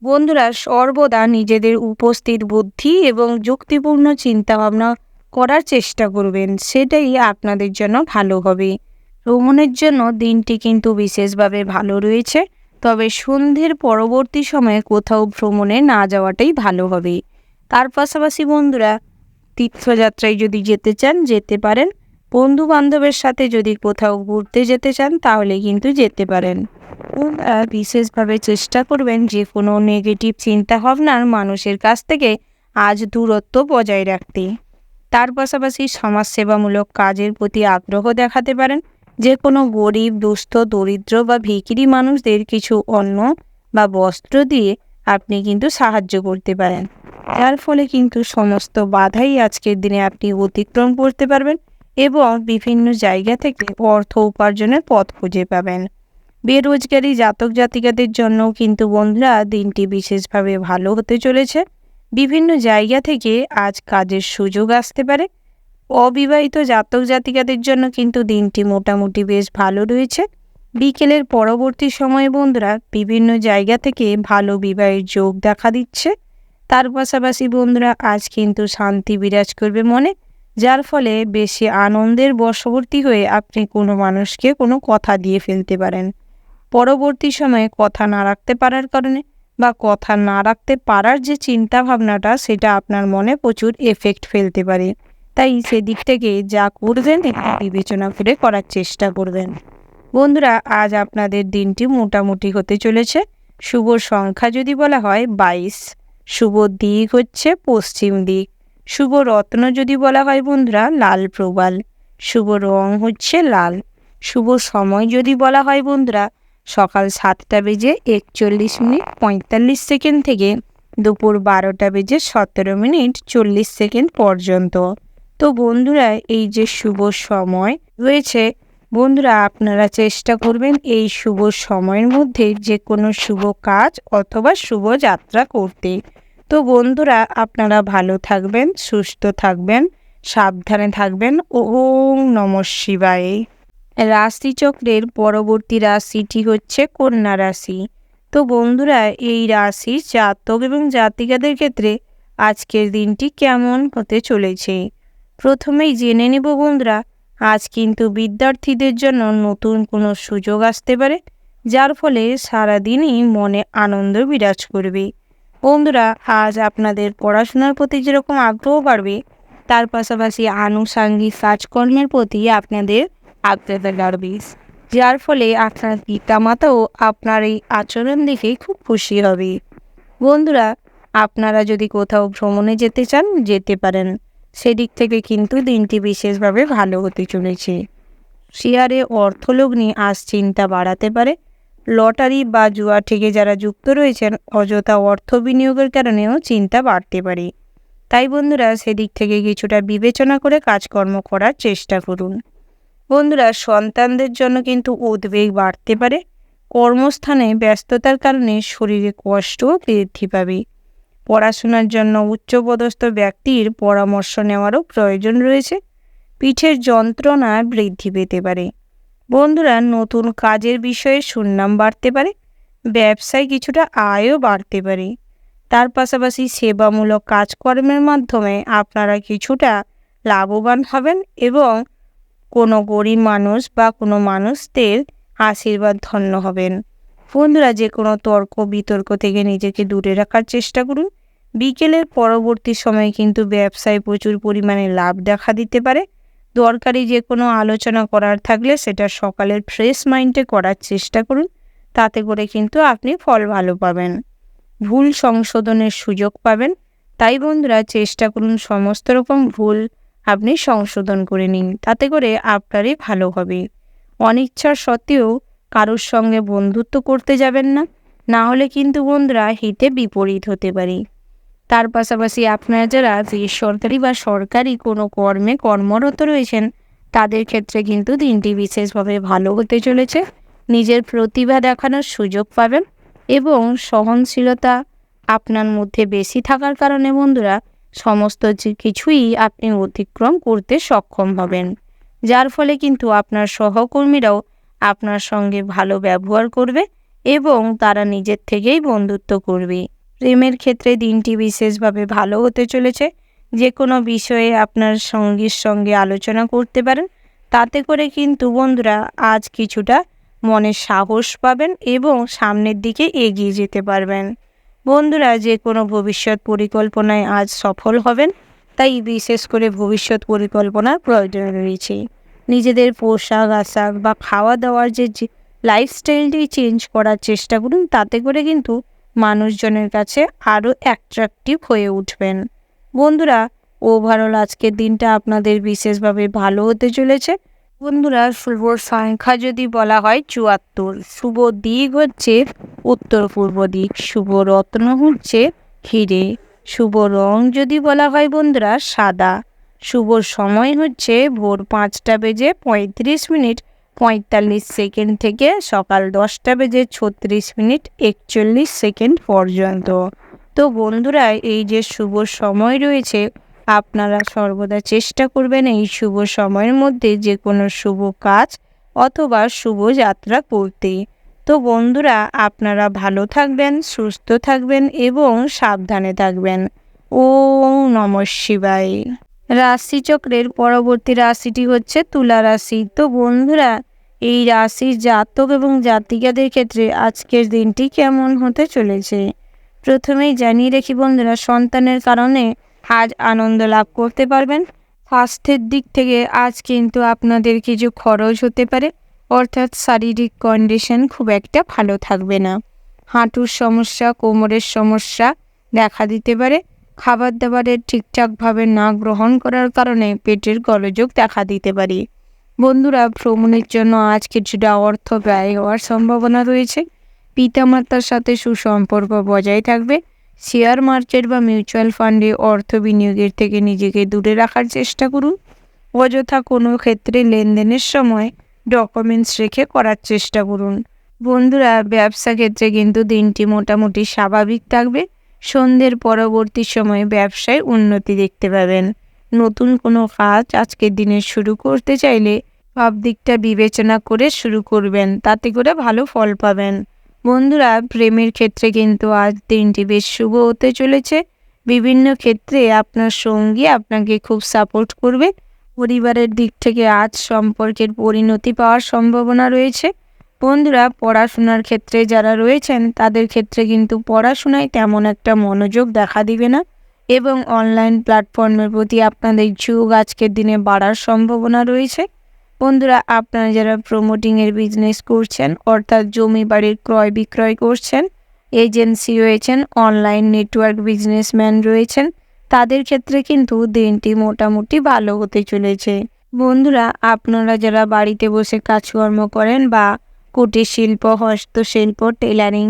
বন্ধুরা সর্বদা নিজেদের উপস্থিত বুদ্ধি এবং যুক্তিপূর্ণ চিন্তাভাবনা করার চেষ্টা করবেন, সেটাই আপনাদের জন্য ভালো হবে। ভ্রমণের জন্য দিনটি কিন্তু বিশেষভাবে ভালো রয়েছে। তবে সন্ধ্যের পরবর্তী সময়ে কোথাও ভ্রমণে না যাওয়াটাই ভালো হবে। তার পাশাপাশি বন্ধুরা তীর্থযাত্রায় যদি যেতে চান যেতে পারেন। বন্ধু বান্ধবের সাথে যদি কোথাও ঘুরতে যেতে চান তাহলে কিন্তু যেতে পারেন। বিশেষভাবে চেষ্টা করবেন যে কোনো নেগেটিভ চিন্তা ভাবনার মানুষের কাছ থেকে আজ দূরত্ব বজায় রাখতে। তার পাশাপাশি সমাজসেবামূলক কাজের প্রতি আগ্রহ দেখাতে পারেন। যে কোনো গরিব, দুস্থ, দরিদ্র বা ভিখিরি মানুষদের কিছু অন্ন বা বস্ত্র দিয়ে আপনি কিন্তু সাহায্য করতে পারেন, যার ফলে কিন্তু সমস্ত বাধাই আজকের দিনে আপনি অতিক্রম করতে পারবেন এবং বিভিন্ন জায়গা থেকে অর্থ উপার্জনের পথ খুঁজে পাবেন। বেরোজগারি জাতক জাতিকাদের জন্য কিন্তু বন্ধুরা দিনটি বিশেষভাবে ভালো হতে চলেছে। বিভিন্ন জায়গা থেকে আজ কাজের সুযোগ আসতে পারে। অবিবাহিত জাতক জাতিকাদের জন্য কিন্তু দিনটি মোটামুটি বেশ ভালো রয়েছে। বিকেলের পরবর্তী সময়ে বন্ধুরা বিভিন্ন জায়গা থেকে ভালো বিবাহের যোগ দেখা দিচ্ছে। তার পাশাপাশি বন্ধুরা আজ কিন্তু শান্তি বিরাজ করবে মনে, যার ফলে বেশি আনন্দের বশবর্তী হয়ে আপনি কোনো মানুষকে কোনো কথা দিয়ে ফেলতে পারেন। পরবর্তী সময়ে কথা না রাখতে পারার কারণে বা কথা না রাখতে পারার যে চিন্তা ভাবনাটা সেটা আপনার মনে প্রচুর এফেক্ট ফেলতে পারে। তাই সেদিক থেকে যা করবেন একটু বিবেচনা করে করার চেষ্টা করবেন। বন্ধুরা আজ আপনাদের দিনটি মোটামুটি হতে চলেছে। শুভ সংখ্যা যদি বলা হয় 22, শুভ দিক হচ্ছে পশ্চিম দিক। শুভ রত্ন যদি বলা হয় বন্ধুরা লাল প্রবাল, শুভ রং হচ্ছে লাল। শুভ সময় যদি বলা হয় বন্ধুরা সকাল 7টা বেজে 41 মিনিট 45 সেকেন্ড থেকে দুপুর 12টা বেজে 17 মিনিট 40 সেকেন্ড পর্যন্ত। তো বন্ধুরা এই যে শুভ সময় রয়েছে বন্ধুরা, আপনারা চেষ্টা করবেন এই শুভ সময়ের মধ্যে যে কোনো শুভ কাজ অথবা শুভ যাত্রা করতে। তো বন্ধুরা, আপনারা ভালো থাকবেন, সুস্থ থাকবেন, সাবধানে থাকবেন। ওম নমঃ শিবায়। রাশিচক্রের পরবর্তী রাশিটি হচ্ছে কন্যা রাশি। তো বন্ধুরা, এই রাশির জাতক এবং জাতিকাদের ক্ষেত্রে আজকের দিনটি কেমন হতে চলেছে প্রথমেই জেনে নেব বন্ধুরা। আজ কিন্তু বিদ্যার্থীদের জন্য নতুন কোনো সুযোগ আসতে পারে, যার ফলে সারাদিনই মনে আনন্দ বিরাজ করবে। বন্ধুরা, আজ আপনাদের পড়াশোনার প্রতি যেরকম আগ্রহ বাড়বে, তার পাশাপাশি আনুষাঙ্গিক কাজকর্মের প্রতি আপনাদের আগ্রহ বাড়বে, যার ফলে আপনার পিতামাতাও আপনার এই আচরণ দেখে খুব খুশি হবে। বন্ধুরা, আপনারা যদি কোথাও ভ্রমণে যেতে চান, যেতে পারেন। সেদিক থেকে কিন্তু দিনটি বিশেষভাবে ভালো হতে চলেছে। শেয়ারে অর্থলগ্নি আজ চিন্তা বাড়াতে পারে। লটারি বা জুয়া থেকে যারা যুক্ত রয়েছেন, অযথা অর্থ বিনিয়োগের কারণেও চিন্তা বাড়তে পারে। তাই বন্ধুরা, সেদিক থেকে কিছুটা বিবেচনা করে কাজকর্ম করার চেষ্টা করুন। বন্ধুরা, সন্তানদের জন্য কিন্তু উদ্বেগ বাড়তে পারে। কর্মস্থানে ব্যস্ততার কারণে শরীরে কষ্টও বৃদ্ধি পাবে। পড়াশোনার জন্য উচ্চপদস্থ ব্যক্তির পরামর্শ নেওয়ারও প্রয়োজন রয়েছে। পিঠের যন্ত্রণা বৃদ্ধি পেতে পারে। বন্ধুরা, নতুন কাজের বিষয়ে সুনাম বাড়তে পারে। ব্যবসায় কিছুটা আয়ও বাড়তে পারে। তার পাশাপাশি সেবামূলক কাজকর্মের মাধ্যমে আপনারা কিছুটা লাভবান হবেন এবং কোনো গরিব মানুষ বা কোনো মানুষদের আশীর্বাদ ধন্য হবেন। বন্ধুরা, যে কোনো তর্ক বিতর্ক থেকে নিজেকে দূরে রাখার চেষ্টা করুন। বিকেলের পরবর্তী সময়ে কিন্তু ব্যবসায় প্রচুর পরিমাণে লাভ দেখা দিতে পারে। দরকারি যে কোনো আলোচনা করার থাকলে সেটা সকালের ফ্রেশ মাইন্ডে করার চেষ্টা করুন। তাতে করে কিন্তু আপনি ফল ভালো পাবেন। ভুল সংশোধনের সুযোগ পাবেন। তাই বন্ধুরা, চেষ্টা করুন সমস্ত রকম ভুল আপনি সংশোধন করে নিন। তাতে করে আপনারই ভালো হবে। অনিচ্ছা সত্ত্বেও কারোর সঙ্গে বন্ধুত্ব করতে যাবেন না, না হলে কিন্তু বন্ধুরা হিতে বিপরীত হতে পারে। তার পাশাপাশি আপনারা যারা বেসরকারি বা সরকারি কোনো কর্মে কর্মরত রয়েছেন, তাদের ক্ষেত্রে কিন্তু দিনটি বিশেষভাবে ভালো হতে চলেছে। নিজের প্রতিভা দেখানোর সুযোগ পাবেন এবং সহনশীলতা আপনার মধ্যে বেশি থাকার কারণে বন্ধুরা সমস্ত কিছুই আপনি অতিক্রম করতে সক্ষম হবেন, যার ফলে কিন্তু আপনার সহকর্মীরাও আপনার সঙ্গে ভালো ব্যবহার করবে এবং তারা নিজের থেকেই বন্ধুত্ব করবে। প্রেমের ক্ষেত্রে দিনটি বিশেষভাবে ভালো হতে চলেছে। যে কোনো বিষয়ে আপনার সঙ্গীর সঙ্গে আলোচনা করতে পারেন। তাতে করে কিন্তু বন্ধুরা আজ কিছুটা মনে সাহস পাবেন এবং সামনের দিকে এগিয়ে যেতে পারবেন। বন্ধুরা, যে কোনো ভবিষ্যৎ পরিকল্পনায় আজ সফল হবেন। তাই বিশেষ করে ভবিষ্যৎ পরিকল্পনার প্রয়োজন রয়েছে। নিজেদের পোশাক আশাক বা খাওয়া দাওয়ার যে লাইফস্টাইলটি চেঞ্জ করার চেষ্টা করুন। তাতে করে কিন্তু মানুষজনের কাছে আরও অ্যাট্রাকটিভ হয়ে উঠবেন। বন্ধুরা, ওভারঅল আজকের দিনটা আপনাদের বিশেষভাবে ভালো হতে চলেছে। বন্ধুরা, শুভ সংখ্যা যদি বলা হয় ৭৪, শুভ দিক হচ্ছে উত্তর পূর্ব দিক, শুভ রত্ন হচ্ছে হিরে, শুভ রং যদি বলা হয় বন্ধুরা সাদা, শুভ সময় হচ্ছে ভোর ৫:৩৫:৪৫ থেকে সকাল ১০:৩৬:৪১ পর্যন্ত। তো বন্ধুরা, এই যে শুভ সময় রয়েছে, আপনারা সর্বদা চেষ্টা করবেন এই শুভ সময়ের মধ্যে যে কোনো শুভ কাজ অথবা শুভ যাত্রা করতে। তো বন্ধুরা, আপনারা ভালো থাকবেন, সুস্থ থাকবেন এবং সাবধানে থাকবেন। ওম নমঃ শিবায়। রাশিচক্রের পরবর্তী রাশিটি হচ্ছে তুলা রাশি। তো বন্ধুরা, এই রাশির জাতক এবং জাতিকাদের ক্ষেত্রে আজকের দিনটি কেমন হতে চলেছে প্রথমেই জানিয়ে রাখি বন্ধুরা, সন্তানের কারণে আজ আনন্দ লাভ করতে পারবেন। স্বাস্থ্যের দিক থেকে আজ কিন্তু আপনাদের কিছু খরচ হতে পারে, অর্থাৎ শারীরিক কন্ডিশন খুব একটা ভালো থাকবে না। হাঁটুর সমস্যা, কোমরের সমস্যা দেখা দিতে পারে। খাবার দাবারের ঠিকঠাকভাবে না গ্রহণ করার কারণে পেটের গোলযোগ দেখা দিতে পারে। বন্ধুরা, ভ্রমণের জন্য আজ কিছুটা অর্থ ব্যয় হওয়ার সম্ভাবনা রয়েছে। পিতামাতার সাথে সুসম্পর্ক বজায় থাকবে। শেয়ার মার্কেট বা মিউচুয়াল ফান্ডে অর্থ বিনিয়োগের থেকে নিজেকে দূরে রাখার চেষ্টা করুন। অযথা কোনো ক্ষেত্রে লেনদেনের সময় ডকুমেন্টস রেখে করার চেষ্টা করুন। বন্ধুরা, ব্যবসা ক্ষেত্রে কিন্তু দিনটি মোটামুটি স্বাভাবিক থাকবে। সন্ধ্যের পরবর্তী সময়ে ব্যবসায় উন্নতি দেখতে পাবেন। নতুন কোনো কাজ আজকের দিনে শুরু করতে চাইলে সব দিকটা বিবেচনা করে শুরু করবেন, তাতে করে ভালো ফল পাবেন। বন্ধুরা, প্রেমের ক্ষেত্রে কিন্তু আজ দিনটি বেশ শুভ হতে চলেছে। বিভিন্ন ক্ষেত্রে আপনার সঙ্গী আপনাকে খুব সাপোর্ট করবে। পরিবারের দিক থেকে আজ সম্পর্কের পরিণতি পাওয়ার সম্ভাবনা রয়েছে। বন্ধুরা, পড়াশোনার ক্ষেত্রে যারা রয়েছেন তাদের ক্ষেত্রে কিন্তু পড়াশোনায় তেমন একটা মনোযোগ দেখা দিবে না এবং অনলাইন প্ল্যাটফর্মের প্রতি আপনাদের ঝোঁক আজকের দিনে বাড়ার সম্ভাবনা রয়েছে। বন্ধুরা, আপনারা যারা প্রমোটিংয়ের বিজনেস করছেন, অর্থাৎ জমি বাড়ির ক্রয় বিক্রয় করছেন, এজেন্সি রয়েছেন, অনলাইন নেটওয়ার্ক বিজনেসম্যান রয়েছেন, তাদের ক্ষেত্রে কিন্তু দিনটি মোটামুটি ভালো হতে চলেছে। বন্ধুরা, আপনারা যারা বাড়িতে বসে কাজকর্ম করেন বা কুটির শিল্প, হস্তশিল্প, টেলারিং,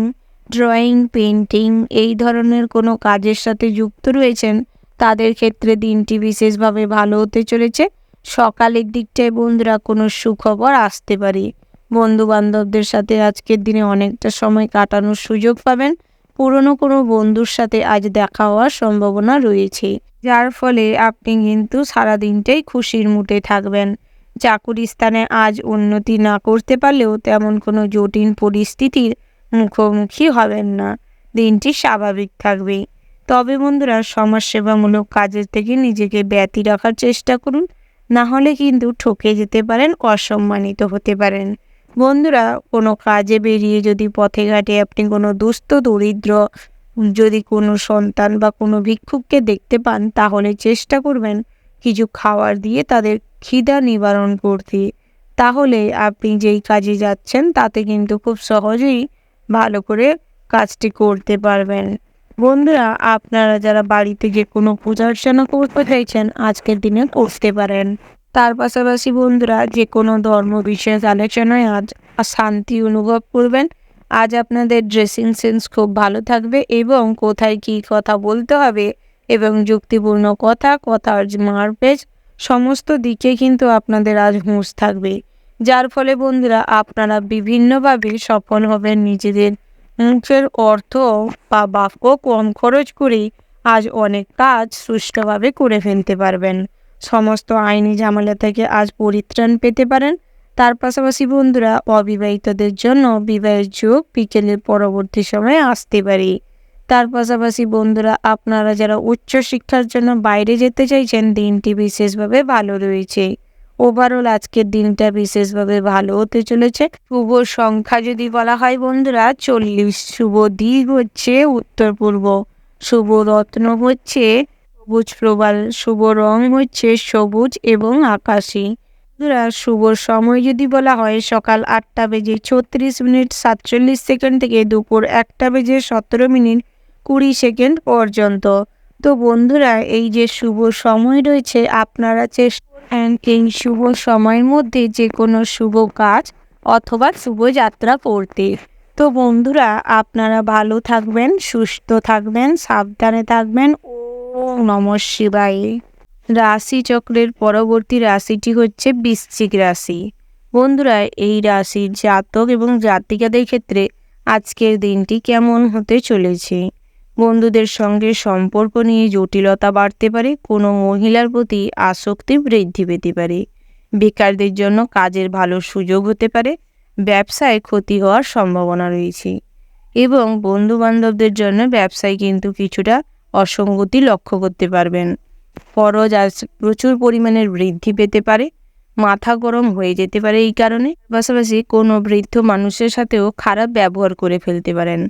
ড্রয়িং, পেন্টিং এই ধরনের কোনো কাজের সাথে যুক্ত রয়েছেন, তাদের ক্ষেত্রে দিনটি বিশেষভাবে ভালো হতে চলেছে। সকালের দিকটায় বন্ধুরা কোনো সুখবর আসতে পারে। বন্ধুবান্ধবদের সাথে আজকের দিনে অনেকটা সময় কাটানোর সুযোগ পাবেন। পুরনো কোনো বন্ধুর সাথে আজ দেখা হওয়ার সম্ভাবনা রয়েছে, যার ফলে আপনি কিন্তু সারাদিনটাই খুশির মুডে থাকবেন। চাকুরি স্থানে আজ উন্নতি না করতে পারলেও তেমন কোনো জটিল পরিস্থিতির মুখোমুখি হবেন না। দিনটি স্বাভাবিক থাকবে। তবে বন্ধুরা, সমাজসেবামূলক কাজের থেকে নিজেকে ব্যতি রাখার চেষ্টা করুন, না হলে কিন্তু ঠকে যেতে পারেন, অসম্মানিত হতে পারেন। বন্ধুরা, কোনো কাজে বেরিয়ে যদি পথে ঘাটে আপনি কোনো দুস্থ দরিদ্র যদি কোনো সন্তান বা কোনো ভিক্ষুককে দেখতে পান, তাহলে চেষ্টা করবেন কিছু খাবার দিয়ে তাদের খিদা নিবারণ করতে। তাহলে আপনি যেই কাজে যাচ্ছেন তাতে কিন্তু খুব সহজেই ভালো করে কাজটি করতে পারবেন। বন্ধুরা, আপনারা যারা বাড়িতে যে কোনো পূজা অর্চনা করতে চাইছেন আজকের দিনে করতে পারেন। তার পাশাপাশি বন্ধুরা, যে কোনো ধর্ম বিশেষ আলোচনায় আজ শান্তি অনুভব করবেন। আজ আপনাদের ড্রেসিং সেন্স খুব ভালো থাকবে এবং কোথায় কী কথা বলতে হবে এবং যুক্তিপূর্ণ কথার মারপেজ সমস্ত দিকে কিন্তু আপনাদের আজ হুঁশ থাকবে, যার ফলে বন্ধুরা আপনারা বিভিন্নভাবে সফল হবেন। নিজেদের মুখের অর্থ বা বাক্য কম খরচ করে আজ অনেক কাজ সুষ্ঠুভাবে করে ফেলতে পারবেন। সমস্ত আইনি ঝামেলা থেকে আজ পরিত্রাণ পেতে পারেন। তার পাশাপাশি বন্ধুরা, অবিবাহিতদের জন্য বিবাহের যোগ বিকেলের পরবর্তী সময়ে আসতে পারে। তার পাশাপাশি বন্ধুরা, আপনারা যারা উচ্চশিক্ষার জন্য বাইরে যেতে চাইছেন, দিনটি বিশেষভাবে ভালো রয়েছে। ওভারঅল আজকের দিনটা বিশেষভাবে ভালো হতে চলেছে। শুভ সংখ্যা যদি বলা হয় বন্ধুরা 40, শুভ দিক হচ্ছে উত্তর পূর্ব, শুভ রত্ন হচ্ছে সবুজ প্রবাল, শুভ রং হচ্ছে সবুজ এবং আকাশী। বন্ধুরা, শুভ সময় যদি বলা হয় সকাল 8টা বেজে 36 মিনিট 47 সেকেন্ড থেকে দুপুর 1টা বেজে 17 মিনিট 20 সেকেন্ড পর্যন্ত। তো বন্ধুরা, এই যে শুভ সময় রয়েছে, আপনারা চেষ্টা করবেন এই শুভ সময়ের মধ্যে যে কোনো শুভ কাজ অথবা শুভযাত্রা করতে। তো বন্ধুরা, আপনারা ভালো থাকবেন, সুস্থ থাকবেন, সাবধানে থাকবেন। ওম নমঃ শিবায়। রাশিচক্রের পরবর্তী রাশিটি হচ্ছে বৃশ্চিক রাশি। বন্ধুরা, এই রাশির জাতক এবং জাতিকাদের ক্ষেত্রে আজকের দিনটি কেমন হতে চলেছে? বন্ধুদের সঙ্গে সম্পর্ক নিয়ে জটিলতা বাড়তে পারে, কোনো মহিলার প্রতি আসক্তি বৃদ্ধি পেতে পারে, বেকারদের জন্য কাজের ভালো সুযোগ হতে পারে, ব্যবসায় ক্ষতি হওয়ার সম্ভাবনা রয়েছে এবং বন্ধুবান্ধবদের জন্য ব্যবসায় কিন্তু কিছুটা অসঙ্গতি লক্ষ্য করতে পারবেন। খরচ আজ প্রচুর পরিমাণের বৃদ্ধি পেতে পারে, মাথা গরম হয়ে যেতে পারে এই কারণে। পাশাপাশি কোনো বৃদ্ধ মানুষের সাথেও খারাপ ব্যবহার করে ফেলতে পারেন,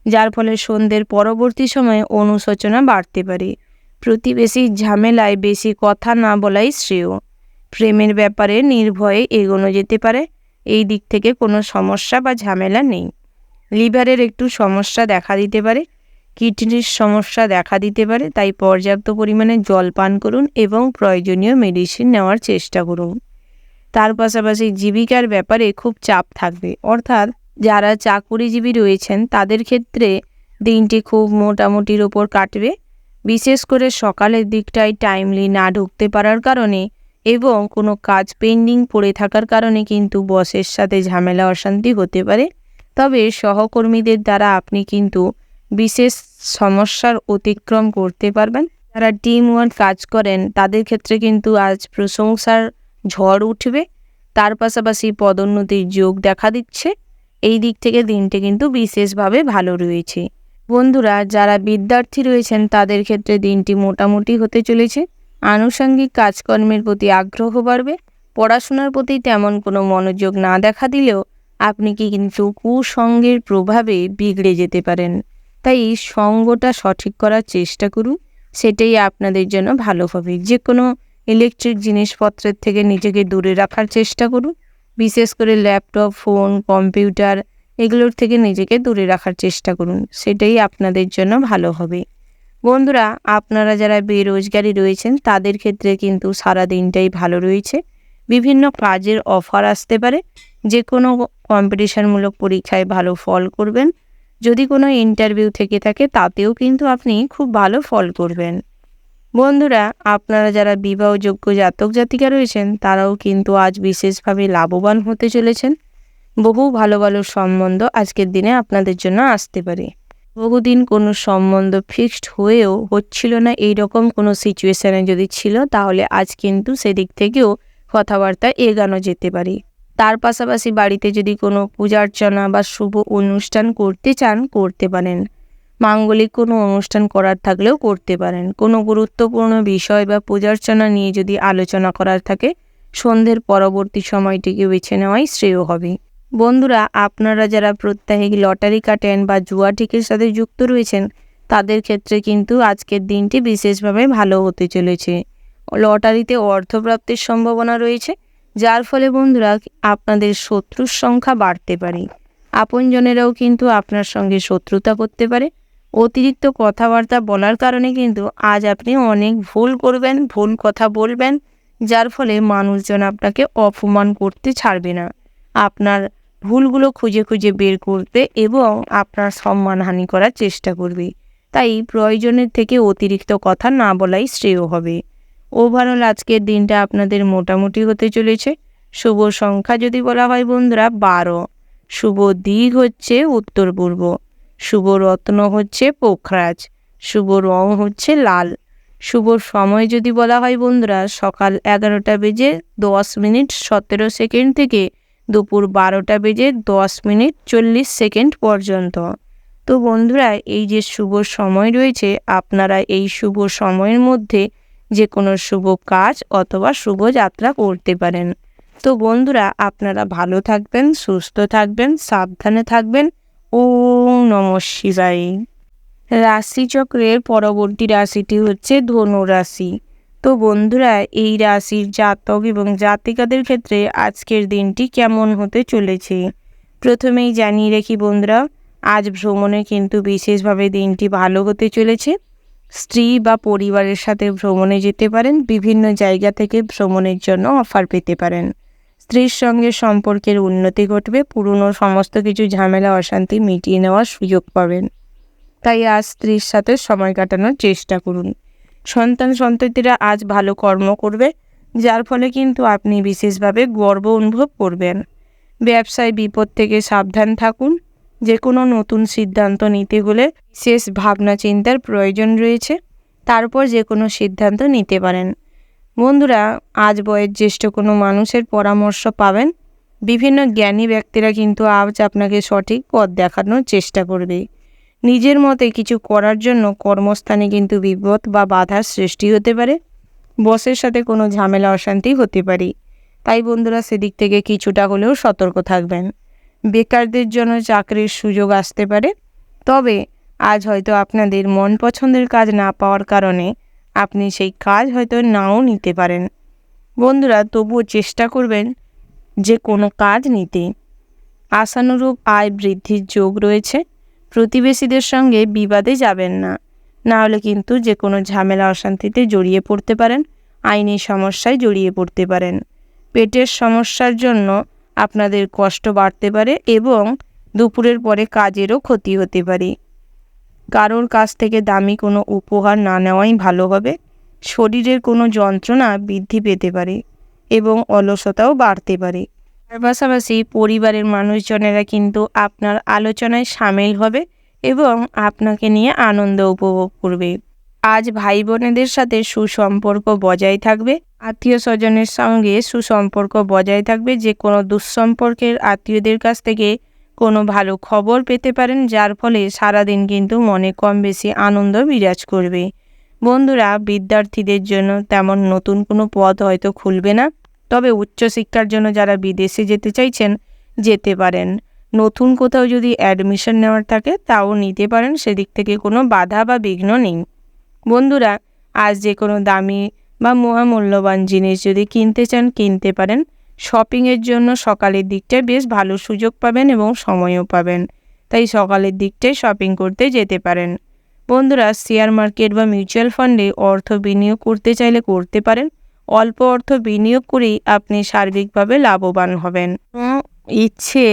যার ফলে সন্ধ্যের পরবর্তী সময়ে অনুশোচনা বাড়তে পারে। প্রতিবেশীর ঝামেলায় বেশি কথা না বলাই শ্রেয়। প্রেমের ব্যাপারে নির্ভয়ে এগোনো যেতে পারে, এই দিক থেকে কোনো সমস্যা বা ঝামেলা নেই। লিভারের একটু সমস্যা দেখা দিতে পারে, কিডনির সমস্যা দেখা দিতে পারে, তাই পর্যাপ্ত পরিমাণে জল পান করুন এবং প্রয়োজনীয় মেডিসিন নেওয়ার চেষ্টা করুন। তার পাশাপাশি জীবিকার ব্যাপারে খুব চাপ থাকবে, অর্থাৎ যারা চাকুরিজীবী রয়েছেন তাদের ক্ষেত্রে দিনটি খুব মোটামুটির ওপর কাটবে। বিশেষ করে সকালের দিকটায় টাইমলি না ঢুকতে পারার কারণে এবং কোনো কাজ পেন্ডিং পড়ে থাকার কারণে কিন্তু বসের সাথে ঝামেলা অশান্তি হতে পারে। তবে সহকর্মীদের দ্বারা আপনি কিন্তু বিশেষ সমস্যার অতিক্রম করতে পারবেন। যারা টিম ওয়ার্ক কাজ করেন তাদের ক্ষেত্রে কিন্তু আজ প্রশংসার ঝড় উঠবে। তার পাশাপাশি পদোন্নতির যোগ দেখা দিচ্ছে। এই দিক থেকে দিনটি কিন্তু বিশেষভাবে ভালো রয়েছে। বন্ধুরা, যারা বিদ্যার্থী রয়েছেন তাদের ক্ষেত্রে দিনটি মোটামুটি হতে চলেছে। আনুষঙ্গিক কাজকর্মের প্রতি আগ্রহ বাড়বে। পড়াশোনার প্রতি তেমন কোনো মনোযোগ না দেখা দিলেও আপনি কিন্তু কুসঙ্গের প্রভাবে বিগড়ে যেতে পারেন। তাই সঙ্গটা সঠিক করার চেষ্টা করুন, সেটাই আপনাদের জন্য ভালো হবে। যে কোনো ইলেকট্রিক জিনিসপত্রের থেকে নিজেকে দূরে রাখার চেষ্টা করুন। বিশেষ করে ল্যাপটপ, ফোন, কম্পিউটার এগুলোর থেকে নিজেকে দূরে রাখার চেষ্টা করুন, সেটাই আপনাদের জন্য ভালো হবে। বন্ধুরা, আপনারা যারা বেরোজগারি রয়েছেন তাদের ক্ষেত্রে কিন্তু সারা দিনটাই ভালো রয়েছে। বিভিন্ন কাজের অফার আসতে পারে। যে কোনো কম্পিটিশনমূলক পরীক্ষায় ভালো ফল করবেন। যদি কোনো ইন্টারভিউ থেকে থাকে তাতেও কিন্তু আপনি খুব ভালো ফল করবেন। বন্ধুরা, আপনারা যারা বিবাহযোগ্য জাতক জাতিকা রয়েছেন তারাও কিন্তু আজ বিশেষভাবে লাভবান হতে চলেছেন। বহু ভালো ভালো সম্বন্ধ আজকের দিনে আপনাদের জন্য আসতে পারে। বহুদিন কোনো সম্বন্ধ ফিক্সড হয়েও হচ্ছিল না, এইরকম কোনো সিচুয়েশানে যদি ছিল তাহলে আজ কিন্তু সেদিক থেকেও কথাবার্তা এগানো যেতে পারে। তার পাশাপাশি বাড়িতে যদি কোনো পূজার্চনা বা শুভ অনুষ্ঠান করতে চান করতে পারেন। মাঙ্গলিক কোনো অনুষ্ঠান করার থাকলেও করতে পারেন। কোনো গুরুত্বপূর্ণ বিষয় বা পূজার্চনা নিয়ে যদি আলোচনা করার থাকে সন্ধ্যের পরবর্তী সময়টিকে বেছে নেওয়াই শ্রেয় হবে। বন্ধুরা, আপনারা যারা প্রত্যাহিক লটারি কাটেন বা জুয়া টিকির সাথে যুক্ত রয়েছেন তাদের ক্ষেত্রে কিন্তু আজকের দিনটি বিশেষভাবে ভালো হতে চলেছে। লটারিতে অর্থপ্রাপ্তির সম্ভাবনা রয়েছে, যার ফলে বন্ধুরা আপনাদের শত্রুর সংখ্যা বাড়তে পারে। আপনজনেরাও কিন্তু আপনার সঙ্গে শত্রুতা করতে পারে। অতিরিক্ত কথাবার্তা বলার কারণে কিন্তু আজ আপনি অনেক ভুল করবেন, ভুল কথা বলবেন, যার ফলে মানুষজন আপনাকে অপমান করতে ছাড়বে না। আপনার ভুলগুলো খুঁজে খুঁজে বের করবে এবং আপনার সম্মানহানি করার চেষ্টা করবে। তাই প্রয়োজনের থেকে অতিরিক্ত কথা না বলাই শ্রেয় হবে। ওভারঅল আজকের দিনটা আপনাদের মোটামুটি হতে চলেছে। শুভ সংখ্যা যদি বলা হয় বন্ধুরা 12। শুভ দিক হচ্ছে উত্তর পূর্ব। শুভ রত্ন হচ্ছে পোখরাজ। শুভ রং হচ্ছে লাল। শুভ সময় যদি বলা হয় বন্ধুরা সকাল 11টা বেজে 10 মিনিট 17 সেকেন্ড থেকে দুপুর 12টা বেজে 10 মিনিট 40 সেকেন্ড পর্যন্ত। তো বন্ধুরা, এই যে শুভ সময় রয়েছে আপনারা এই শুভ সময়ের মধ্যে যে কোনো শুভ কাজ অথবা শুভ যাত্রা করতে পারেন। তো বন্ধুরা, আপনারা ভালো থাকবেন, সুস্থ থাকবেন, সাবধানে থাকবেন। ওম নমঃ শিবায়। রাশিচক্রের পরবর্তী রাশিটি হচ্ছে ধনু রাশি। তো বন্ধুরা, এই রাশির জাতক এবং জাতিকাদের ক্ষেত্রে আজকের দিনটি কেমন হতে চলেছে প্রথমেই জানিয়ে রাখি বন্ধুরা, আজ ভ্রমণে কিন্তু বিশেষভাবে দিনটি ভালো হতে চলেছে। স্ত্রী বা পরিবারের সাথে ভ্রমণে যেতে পারেন। বিভিন্ন জায়গা থেকে ভ্রমণের জন্য অফার পেতে পারেন। স্ত্রীর সঙ্গে সম্পর্কের উন্নতি ঘটবে। পুরনো সমস্ত কিছু ঝামেলা অশান্তি মিটিয়ে নেওয়ার সুযোগ পাবেন। তাই আজ স্ত্রীর সাথে সময় কাটানোর চেষ্টা করুন। সন্তান সন্ততিরা আজ ভালো কর্ম করবে, যার ফলে কিন্তু আপনি বিশেষভাবে গর্ব অনুভব করবেন। ব্যবসায় বিপদ থেকে সাবধান থাকুন। যে কোনো নতুন সিদ্ধান্ত নিতে হলে বিশেষ ভাবনা চিন্তার প্রয়োজন রয়েছে, তারপর যে কোনো সিদ্ধান্ত নিতে পারেন। বন্ধুরা, আজ বয়োজ্যেষ্ঠ কোনো মানুষের পরামর্শ পাবেন। বিভিন্ন জ্ঞানী ব্যক্তিরা কিন্তু আজ আপনাকে সঠিক পথ দেখানোর চেষ্টা করবে। নিজের মতে কিছু করার জন্য কর্মস্থানে কিন্তু বিপদ বা বাধার সৃষ্টি হতে পারে। বসের সাথে কোনো ঝামেলা অশান্তি হতে পারে। তাই বন্ধুরা সেদিক থেকে কিছুটা হলেও সতর্ক থাকবেন। বেকারদের জন্য চাকরির সুযোগ আসতে পারে, তবে আজ হয়তো আপনাদের মন পছন্দের কাজ না পাওয়ার কারণে আপনি সেই কাজ হয়তো নাও নিতে পারেন। বন্ধুরা, তবুও চেষ্টা করবেন যে কোনো কাজ নিতে। আশানুরূপ আয় বৃদ্ধির যোগ রয়েছে। প্রতিবেশীদের সঙ্গে বিবাদে যাবেন না, না হলে কিন্তু যে কোনো ঝামেলা অশান্তিতে জড়িয়ে পড়তে পারেন। আইনি সমস্যায় জড়িয়ে পড়তে পারেন। পেটের সমস্যার জন্য আপনাদের কষ্ট বাড়তে পারে এবং দুপুরের পরে কাজেরও ক্ষতি হতে পারে। কারোর কাছ থেকে দামি কোনো উপহার না নেওয়াই ভালো হবে। শরীরের কোনো যন্ত্রণা বৃদ্ধি পেতে পারে। এবং অলসতাও বাড়তে পারে। তার পাশাপাশি পরিবারের মানুষজনেরা কিন্তু আপনার আলোচনায় সামিল হবে এবং আপনাকে নিয়ে আনন্দ উপভোগ করবে। আজ ভাই বোনেদের সাথে সুসম্পর্ক বজায় থাকবে, আত্মীয় স্বজনের সঙ্গে সুসম্পর্ক বজায় থাকবে। যে কোনো দুঃসম্পর্কের আত্মীয়দের কাছ থেকে কোনো ভালো খবর পেতে পারেন, যার ফলে সারাদিন কিন্তু মনে কম বেশি আনন্দ বিরাজ করবে। বন্ধুরা, বিদ্যার্থীদের জন্য তেমন নতুন কোনো পদ হয়তো খুলবে না, তবে উচ্চশিক্ষার জন্য যারা বিদেশে যেতে চাইছেন যেতে পারেন। নতুন কোথাও যদি অ্যাডমিশন নেওয়ার থাকে তাও নিতে পারেন, সেদিক থেকে কোনো বাধা বা বিঘ্ন নেই। বন্ধুরা, আজ যে কোনো দামি বা মহামূল্যবান জিনিস যদি কিনতে চান কিনতে পারেন। শপিংয়ের জন্য সকালের দিকটায় বেশ ভালো সুযোগ পাবেন এবং সময়ও পাবেন, তাই সকালের দিকটায় শপিং করতে যেতে পারেন। বন্ধুরা, শেয়ার মার্কেট বা মিউচুয়াল ফান্ডে অর্থ বিনিয়োগ করতে চাইলে করতে পারেন। অল্প অর্থ বিনিয়োগ করেই আপনি সার্বিকভাবে লাভবান হবেন। ইচ্ছে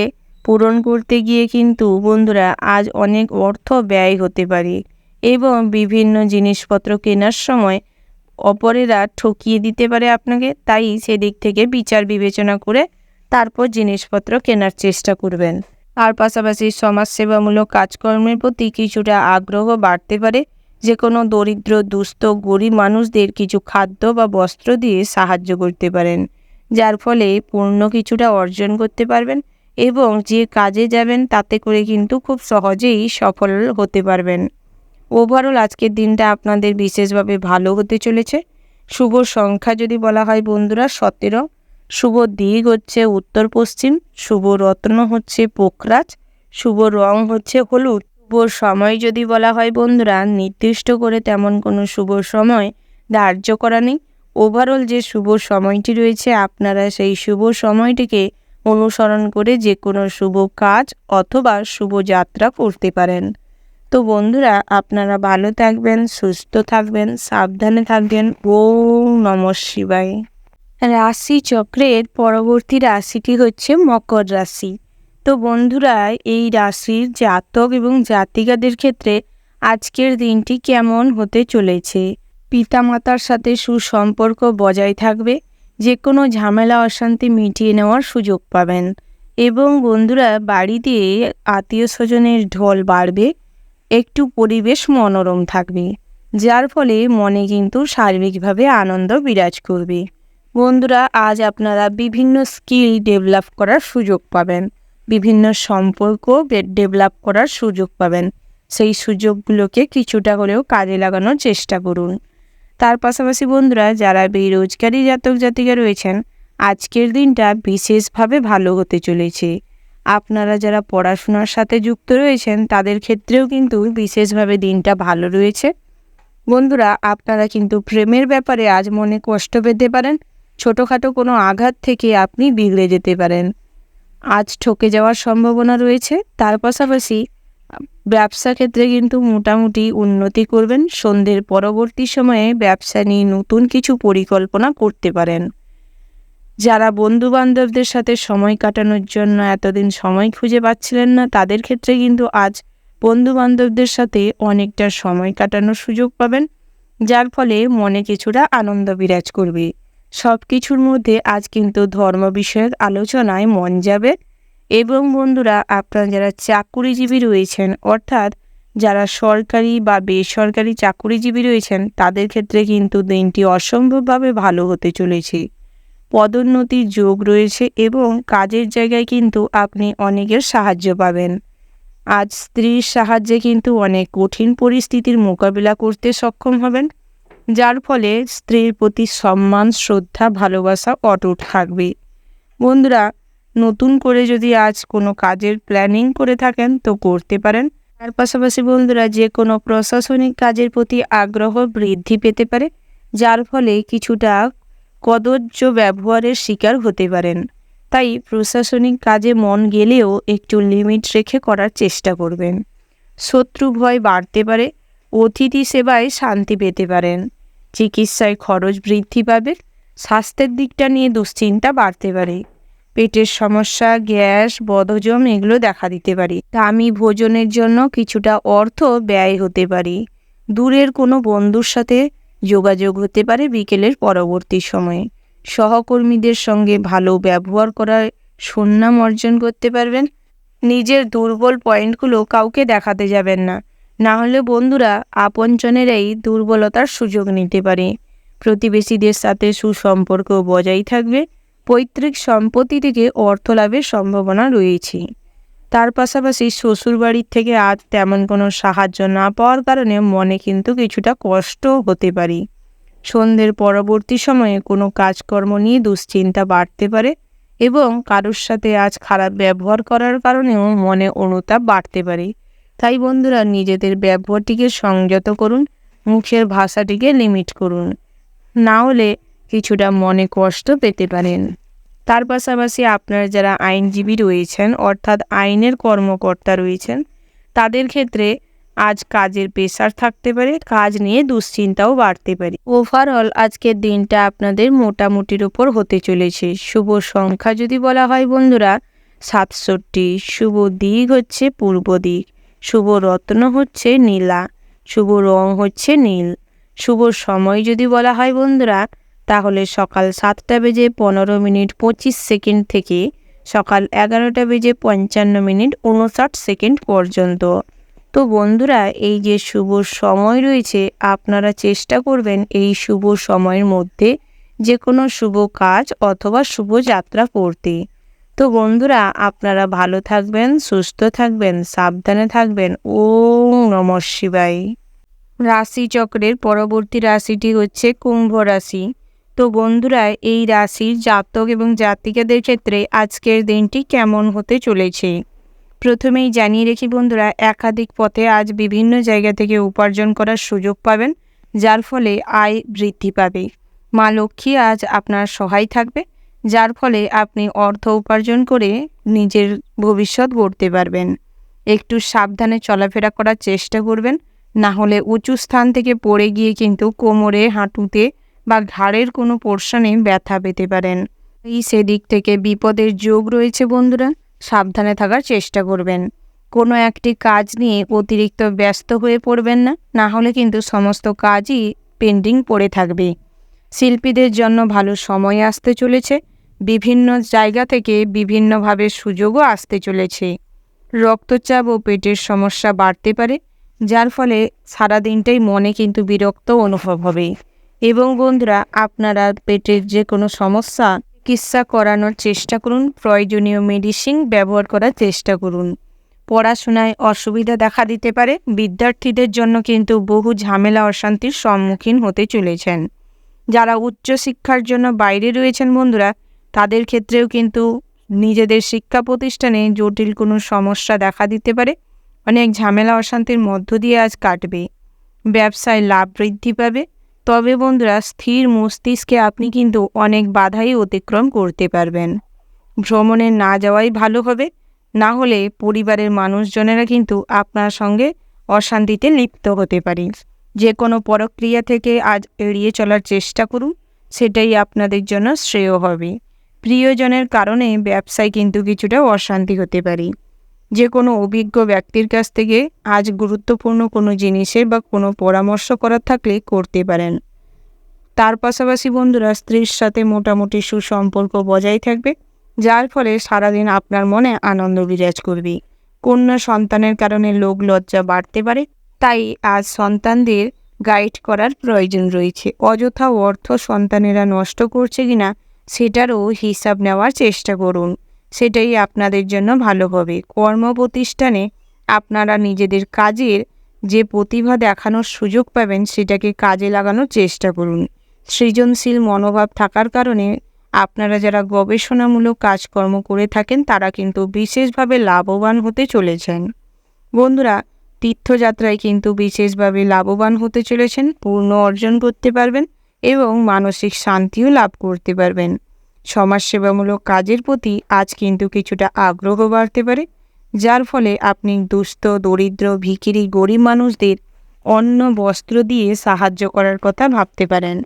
পূরণ করতে গিয়ে কিন্তু বন্ধুরা আজ অনেক অর্থ ব্যয় হতে পারে এবং বিভিন্ন জিনিসপত্র কেনার সময় অপরেরা ঠকিয়ে দিতে পারে আপনাকে, তাই সেদিক থেকে বিচার বিবেচনা করে তারপর জিনিসপত্র কেনার চেষ্টা করবেন। তার পাশাপাশি সমাজসেবামূলক কাজকর্মের প্রতি কিছুটা আগ্রহ বাড়তে পারে। যে কোনো দরিদ্র দুস্থ গরিব মানুষদের কিছু খাদ্য বা বস্ত্র দিয়ে সাহায্য করতে পারেন, যার ফলে পূর্ণ কিছুটা অর্জন করতে পারবেন এবং যে কাজে যাবেন তাতে করে কিন্তু খুব সহজেই সফল হতে পারবেন। ওভারঅল আজকের দিনটা আপনাদের বিশেষভাবে ভালো হতে চলেছে। শুভ সংখ্যা যদি বলা হয় বন্ধুরা 17, শুভ দিক হচ্ছে উত্তর পশ্চিম, শুভ রত্ন হচ্ছে পোখরাজ, শুভ রং হচ্ছে হলুদ। শুভ সময় যদি বলা হয় বন্ধুরা, নির্দিষ্ট করে তেমন কোনো শুভ সময় ধার্য করা নেই। ওভারঅল যে শুভ সময়টি রয়েছে আপনারা সেই শুভ সময়টিকে অনুসরণ করে যে কোনো শুভ কাজ অথবা শুভ যাত্রা করতে পারেন। তো বন্ধুরা, আপনারা ভালো থাকবেন, সুস্থ থাকবেন, সাবধানে থাকবেন। ওম নমঃ শিবায়। রাশি চক্রের পরবর্তী রাশিটি হচ্ছে মকর রাশি। তো বন্ধুরা, এই রাশির জাতক এবং জাতিকাদের ক্ষেত্রে আজকের দিনটি কেমন হতে চলেছে? পিতামাতার সাথে সুসম্পর্ক বজায় থাকবে, যে কোনো ঝামেলা অশান্তি মিটিয়ে নেওয়ার সুযোগ পাবেন এবং বন্ধুরা বাড়িতে আত্মীয় স্বজনের ঢল বাড়বে। একটু পরিবেশ মনোরম থাকবে, যার ফলে মনে কিন্তু সার্বিকভাবে আনন্দ বিরাজ করবে। বন্ধুরা, আজ আপনারা বিভিন্ন স্কিল ডেভেলপ করার সুযোগ পাবেন, বিভিন্ন সম্পর্ক ডেভেলপ করার সুযোগ পাবেন। সেই সুযোগগুলোকে কিছুটা হলেও কাজে লাগানোর চেষ্টা করুন। তার পাশাপাশি বন্ধুরা, যারা বেরোজগারি জাতক জাতিকা রয়েছেন আজকের দিনটা বিশেষভাবে ভালো হতে চলেছে। আপনারা যারা পড়াশোনার সাথে যুক্ত রয়েছেন তাদের ক্ষেত্রেও কিন্তু বিশেষভাবে দিনটা ভালো রয়েছে। বন্ধুরা, আপনারা কিন্তু প্রেমের ব্যাপারে আজ মনে কষ্ট পেতে পারেন। ছোটোখাটো কোনো আঘাত থেকে আপনি বিগড়ে যেতে পারেন, আজ ঠকে যাওয়ার সম্ভাবনা রয়েছে। তার পাশাপাশি ব্যবসা ক্ষেত্রে কিন্তু মোটামুটি উন্নতি করবেন। সন্ধ্যের পরবর্তী সময়ে ব্যবসা নিয়ে নতুন কিছু পরিকল্পনা করতে পারেন। যারা বন্ধুবান্ধবদের সাথে সময় কাটানোর জন্য এতদিন সময় খুঁজে পাচ্ছিলেন না তাদের ক্ষেত্রে কিন্তু আজ বন্ধুবান্ধবদের সাথে অনেকটা সময় কাটানোর সুযোগ পাবেন, যার ফলে মনে কিছুটা আনন্দ বিরাজ করবে। সব কিছুর মধ্যে আজ কিন্তু ধর্ম বিষয়ক আলোচনায় মন যাবে এবং বন্ধুরা, আপনারা যারা চাকুরিজীবী রয়েছেন অর্থাৎ যারা সরকারি বা বেসরকারি চাকুরিজীবী রয়েছেন তাদের ক্ষেত্রে কিন্তু দিনটি অসম্ভবভাবে ভালো হতে চলেছে। পদোন্নতির যোগ রয়েছে এবং কাজের জায়গায় কিন্তু আপনি অনেকের সাহায্য পাবেন। আজ স্ত্রীর সাহায্যে কিন্তু অনেক কঠিন পরিস্থিতির মোকাবিলা করতে সক্ষম হবেন, যার ফলে স্ত্রীর প্রতি সম্মান শ্রদ্ধা ভালোবাসা অটুট থাকবে। বন্ধুরা, নতুন করে যদি আজ কোনো কাজের প্ল্যানিং করে থাকেন তো করতে পারেন। তার পাশাপাশি বন্ধুরা, যে কোনো প্রশাসনিক কাজের প্রতি আগ্রহ বৃদ্ধি পেতে পারে, যার ফলে কিছুটা কদর্য ব্যবহারের শিকার হতে পারেন। তাই প্রশাসনিক কাজে মন গেলেও একটু লিমিট রেখে করার চেষ্টা করবেন। শত্রু ভয় বাড়তে পারে, অতিথি সেবায় শান্তি পেতে পারেন, চিকিৎসায় খরচ বৃদ্ধি পাবে, স্বাস্থ্যের দিকটা নিয়ে দুশ্চিন্তা বাড়তে পারে, পেটের সমস্যা গ্যাস বদহজম এগুলো দেখা দিতে পারে। দামি ভোজনের জন্য কিছুটা অর্থ ব্যয় হতে পারে। দূরের কোনো বন্ধুর সাথে যোগাযোগ হতে পারে বিকেলের পরবর্তী সময়ে। সহকর্মীদের সঙ্গে ভালো ব্যবহার করার সুনাম অর্জন করতে পারবেন। নিজের দুর্বল পয়েন্টগুলো কাউকে দেখাতে যাবেন না, না হলে বন্ধুরা আপনজনেরাই দুর্বলতার সুযোগ নিতে পারে। প্রতিবেশীদের সাথে সুসম্পর্ক বজায় থাকবে। পৈতৃক সম্পত্তি থেকে অর্থ লাভের সম্ভাবনা রয়েছে। তার পাশাপাশি শ্বশুরবাড়ির থেকে আজ তেমন কোনো সাহায্য না পাওয়ার কারণে মনে কিন্তু কিছুটা কষ্ট হতে পারে। সন্ধ্যের পরবর্তী সময়ে কোনো কাজকর্ম নিয়ে দুশ্চিন্তা বাড়তে পারে এবং কারোর সাথে আজ খারাপ ব্যবহার করার কারণেও মনে অনুতাপ বাড়তে পারে। তাই বন্ধুরা নিজেদের ব্যবহারটিকে সংযত করুন, মুখের ভাষাটিকে লিমিট করুন, না হলে কিছুটা মনে কষ্ট পেতে পারেন। তার পাশাপাশি আপনারা যারা আইনজীবী রয়েছেন অর্থাৎ আইনের কর্মকর্তা রয়েছেন তাদের ক্ষেত্রে আজ কাজের প্রেশার থাকতে পারে, কাজ নিয়ে দুশ্চিন্তাও বাড়তে পারে। ওভারঅল আজকের দিনটা আপনাদের মোটামুটির উপর হতে চলেছে। শুভ সংখ্যা যদি বলা হয় বন্ধুরা 67, শুভ দিক হচ্ছে পূর্ব দিক, শুভ রত্ন হচ্ছে নীলা, শুভ রং হচ্ছে নীল। শুভ সময় যদি বলা হয় বন্ধুরা তাহলে সকাল 7:15:25 থেকে সকাল 11:55:59 পর্যন্ত। তো বন্ধুরা এই যে শুভ সময় রয়েছে আপনারা চেষ্টা করবেন এই শুভ সময়ের মধ্যে যে কোনো শুভ কাজ অথবা শুভ যাত্রা করতে। তো বন্ধুরা আপনারা ভালো থাকবেন, সুস্থ থাকবেন, সাবধানে থাকবেন। ওম নমঃ শিবায়। রাশিচক্রের পরবর্তী রাশিটি হচ্ছে কুম্ভ রাশি। তো বন্ধুরা এই রাশির জাতক এবং জাতিকাদের ক্ষেত্রে আজকের দিনটি কেমন হতে চলেছে প্রথমেই জানিয়ে রেখি বন্ধুরা, একাধিক পথে আজ বিভিন্ন জায়গা থেকে উপার্জন করার সুযোগ পাবেন, যার ফলে আয় বৃদ্ধি পাবে। মা লক্ষ্মী আজ আপনার সহায় থাকবে, যার ফলে আপনি অর্থ উপার্জন করে নিজের ভবিষ্যৎ গড়তে পারবেন। একটু সাবধানে চলাফেরা করার চেষ্টা করবেন, না হলে উঁচু স্থান থেকে পড়ে গিয়ে কিন্তু কোমরে, হাঁটুতে বা ঘাড়ের কোনো পোর্শনে ব্যথা পেতে পারেন। সেদিক থেকে বিপদের যোগ রয়েছে বন্ধুরা, সাবধানে থাকার চেষ্টা করবেন। কোনো একটি কাজ নিয়ে অতিরিক্ত ব্যস্ত হয়ে পড়বেন না, না হলে কিন্তু সমস্ত কাজই পেন্ডিং পড়ে থাকবে। শিল্পীদের জন্য ভালো সময় আসতে চলেছে, বিভিন্ন জায়গা থেকে বিভিন্নভাবে সুযোগও আসতে চলেছে। রক্তচাপ ও পেটের সমস্যা বাড়তে পারে, যার ফলে সারাদিনটাই মনে কিন্তু বিরক্ত অনুভব হবে। এবং বন্ধুরা আপনারা পেটের যে কোনো সমস্যা চিকিৎসা করানোর চেষ্টা করুন, প্রয়োজনীয় মেডিসিন ব্যবহার করার চেষ্টা করুন। পড়াশোনায় অসুবিধা দেখা দিতে পারে, বিদ্যার্থীদের জন্য কিন্তু বহু ঝামেলা অশান্তির সম্মুখীন হতে চলেছেন। যারা উচ্চশিক্ষার জন্য বাইরে রয়েছেন বন্ধুরা তাদের ক্ষেত্রেও কিন্তু নিজেদের শিক্ষা প্রতিষ্ঠানে জটিল কোনো সমস্যা দেখা দিতে পারে, অনেক ঝামেলা অশান্তির মধ্য দিয়ে আজ কাটবে। ব্যবসায় লাভ বৃদ্ধি পাবে, তবে বন্ধুরা স্থির মস্তিষ্কে আপনি কিন্তু অনেক বাধাই অতিক্রম করতে পারবেন। ভ্রমণে না যাওয়াই ভালো হবে, না হলে পরিবারের মানুষজনেরা কিন্তু আপনার সঙ্গে অশান্তিতে লিপ্ত হতে পারে। যে কোনো প্রক্রিয়া থেকে আজ এড়িয়ে চলার চেষ্টা করুন, সেটাই আপনাদের জন্য শ্রেয় হবে। প্রিয়জনের কারণে ব্যবসায় কিন্তু কিছুটা অশান্তি হতে পারে। যে কোনো অভিজ্ঞ ব্যক্তির কাছ থেকে আজ গুরুত্বপূর্ণ কোনো জিনিসের বা কোনো পরামর্শ করার থাকলে করতে পারেন। তার পাশাপাশি বন্ধুরা স্ত্রীর সাথে মোটামুটি সুসম্পর্ক বজায় থাকবে, যার ফলে সারাদিন আপনার মনে আনন্দ বিরাজ করবে। কন্যা সন্তানের কারণে লোভ লজ্জা বাড়তে পারে, তাই আজ সন্তানদের গাইড করার প্রয়োজন রয়েছে। অযথা অর্থ সন্তানেরা নষ্ট করছে কিনা সেটারও হিসাব নেওয়ার চেষ্টা করুন, সেটাই আপনাদের জন্য ভালো হবে। কর্মপ্রতিষ্ঠানে আপনারা নিজেদের কাজের যে প্রতিভা দেখানোর সুযোগ পাবেন সেটাকে কাজে লাগানোর চেষ্টা করুন। সৃজনশীল মনোভাব থাকার কারণে আপনারা যারা গবেষণামূলক কাজকর্ম করে থাকেন তারা কিন্তু বিশেষভাবে লাভবান হতে চলেছেন। বন্ধুরা তীর্থযাত্রায় কিন্তু বিশেষভাবে লাভবান হতে চলেছেন, পূর্ণ অর্জন করতে পারবেন এবং মানসিক শান্তিও লাভ করতে পারবেন। সমাজসেবামূলক কাজের প্রতি আজ কিন্তু কিছুটা আগ্রহ বাড়তে পারে, যার ফলে আপনি দুস্থ, দরিদ্র, ভিখিরি, গরিব মানুষদের অন্ন বস্ত্র দিয়ে সাহায্য করার কথা ভাবতে পারেন,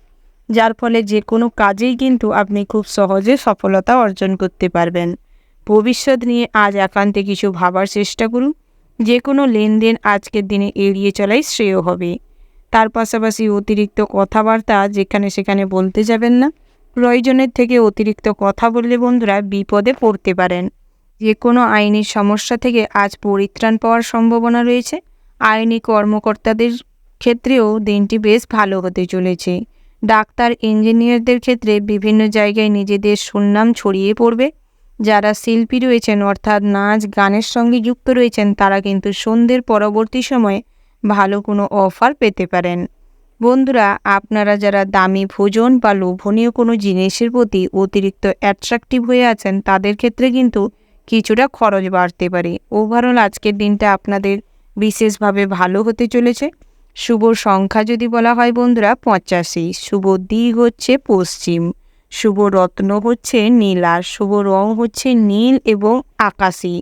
যার ফলে যে কোনো কাজেই কিন্তু আপনি খুব সহজে সফলতা অর্জন করতে পারবেন। ভবিষ্যৎ নিয়ে আজ একান্তে কিছু ভাবার চেষ্টা করুন। যে কোনো লেনদেন আজকের দিনে এড়িয়ে চলাই শ্রেয় হবে। তার পাশাপাশি অতিরিক্ত কথাবার্তা যেখানে সেখানে বলতে যাবেন না, প্রয়োজনের থেকে অতিরিক্ত কথা বললে বন্ধুরা বিপদে পড়তে পারেন। যে কোনো আইনি সমস্যা থেকে আজ পরিত্রাণ পাওয়ার সম্ভাবনা রয়েছে। আইনি কর্মকর্তাদের ক্ষেত্রেও দিনটি বেশ ভালো হতে চলেছে। ডাক্তার, ইঞ্জিনিয়ারদের ক্ষেত্রে বিভিন্ন জায়গায় নিজেদের সুনাম ছড়িয়ে পড়বে। যারা শিল্পী রয়েছেন অর্থাৎ নাচ গানের সঙ্গে যুক্ত রয়েছেন তারা কিন্তু সন্ধ্যের পরবর্তী সময়ে ভালো কোনো অফার পেতে পারেন। বন্ধুরা, আপনারা যারা দামি ভোজন বা লোভনীয় কোনো জিনিসের প্রতি অতিরিক্ত অ্যাট্রাকটিভ হয়ে আছেন তাদের ক্ষেত্রে কিন্তু কিছুটা খরচ বাড়তে পারে। ওভারঅল আজকের দিনটা আপনাদের বিশেষভাবে ভালো হতে চলেছে। শুভ সংখ্যা যদি বলা হয় বন্ধুরা 85, শুভ দিক হচ্ছে পশ্চিম, শুভ রত্ন হচ্ছে নীলা, শুভ রং হচ্ছে নীল এবং আকাশি।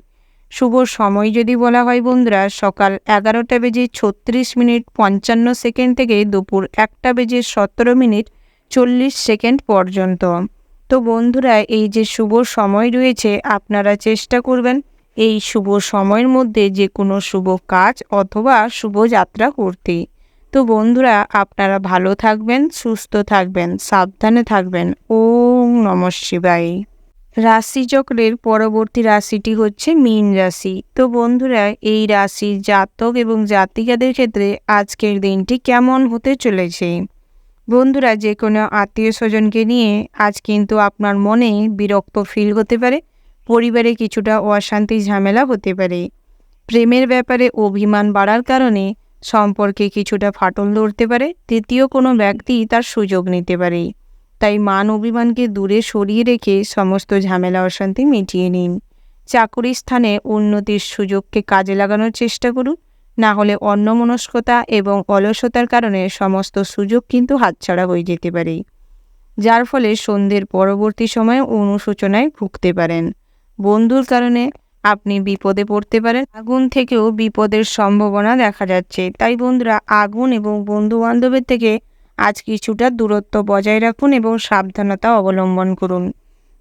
শুভ সময় যদি বলা হয় বন্ধুরা সকাল 11:36:55 থেকে দুপুর 1:17:40 পর্যন্ত। তো বন্ধুরা, এই যে শুভ সময় রয়েছে আপনারা চেষ্টা করবেন এই শুভ সময়ের মধ্যে যে কোনো শুভ কাজ অথবা শুভ যাত্রা করতে। তো বন্ধুরা, আপনারা ভালো থাকবেন, সুস্থ থাকবেন, সাবধানে থাকবেন। ওম নমঃ শিবায়। রাশিচক্রের পরবর্তী রাশিটি হচ্ছে মীন রাশি। তো বন্ধুরা, এই রাশির জাতক এবং জাতিকাদের ক্ষেত্রে আজকের দিনটি কেমন হতে চলেছে? বন্ধুরা, যে কোনো আত্মীয় স্বজনকে নিয়ে আজ কিন্তু আপনার মনে বিরক্ত ফিল হতে পারে। পরিবারে কিছুটা অশান্তি ঝামেলা হতে পারে। প্রেমের ব্যাপারে অভিমান বাড়ার কারণে সম্পর্কে কিছুটা ফাটল ধরতে পারে। তৃতীয় কোনো ব্যক্তি তার সুযোগ নিতে পারে। তাই মান অভিমানকে দূরে সরিয়ে রেখে সমস্ত ঝামেলা অশান্তি মিটিয়ে নিন। চাকরি স্থানে উন্নতির সুযোগকে কাজে লাগানোর চেষ্টা করুন, না হলে অন্যমনস্কতা এবং অলসতার কারণে সমস্ত সুযোগ কিন্তু হাতছাড়া হয়ে যেতে পারে, যার ফলে সন্ধ্যের পরবর্তী সময়ে অনুশোচনায় ভুগতে পারেন। বন্ধুর কারণে আপনি বিপদে পড়তে পারেন। আগুন থেকেও বিপদের সম্ভাবনা দেখা যাচ্ছে। তাই বন্ধুরা, আগুন এবং বন্ধু বান্ধবের থেকে আজ কিছুটা দূরত্ব বজায় রাখুন এবং সাবধানতা অবলম্বন করুন।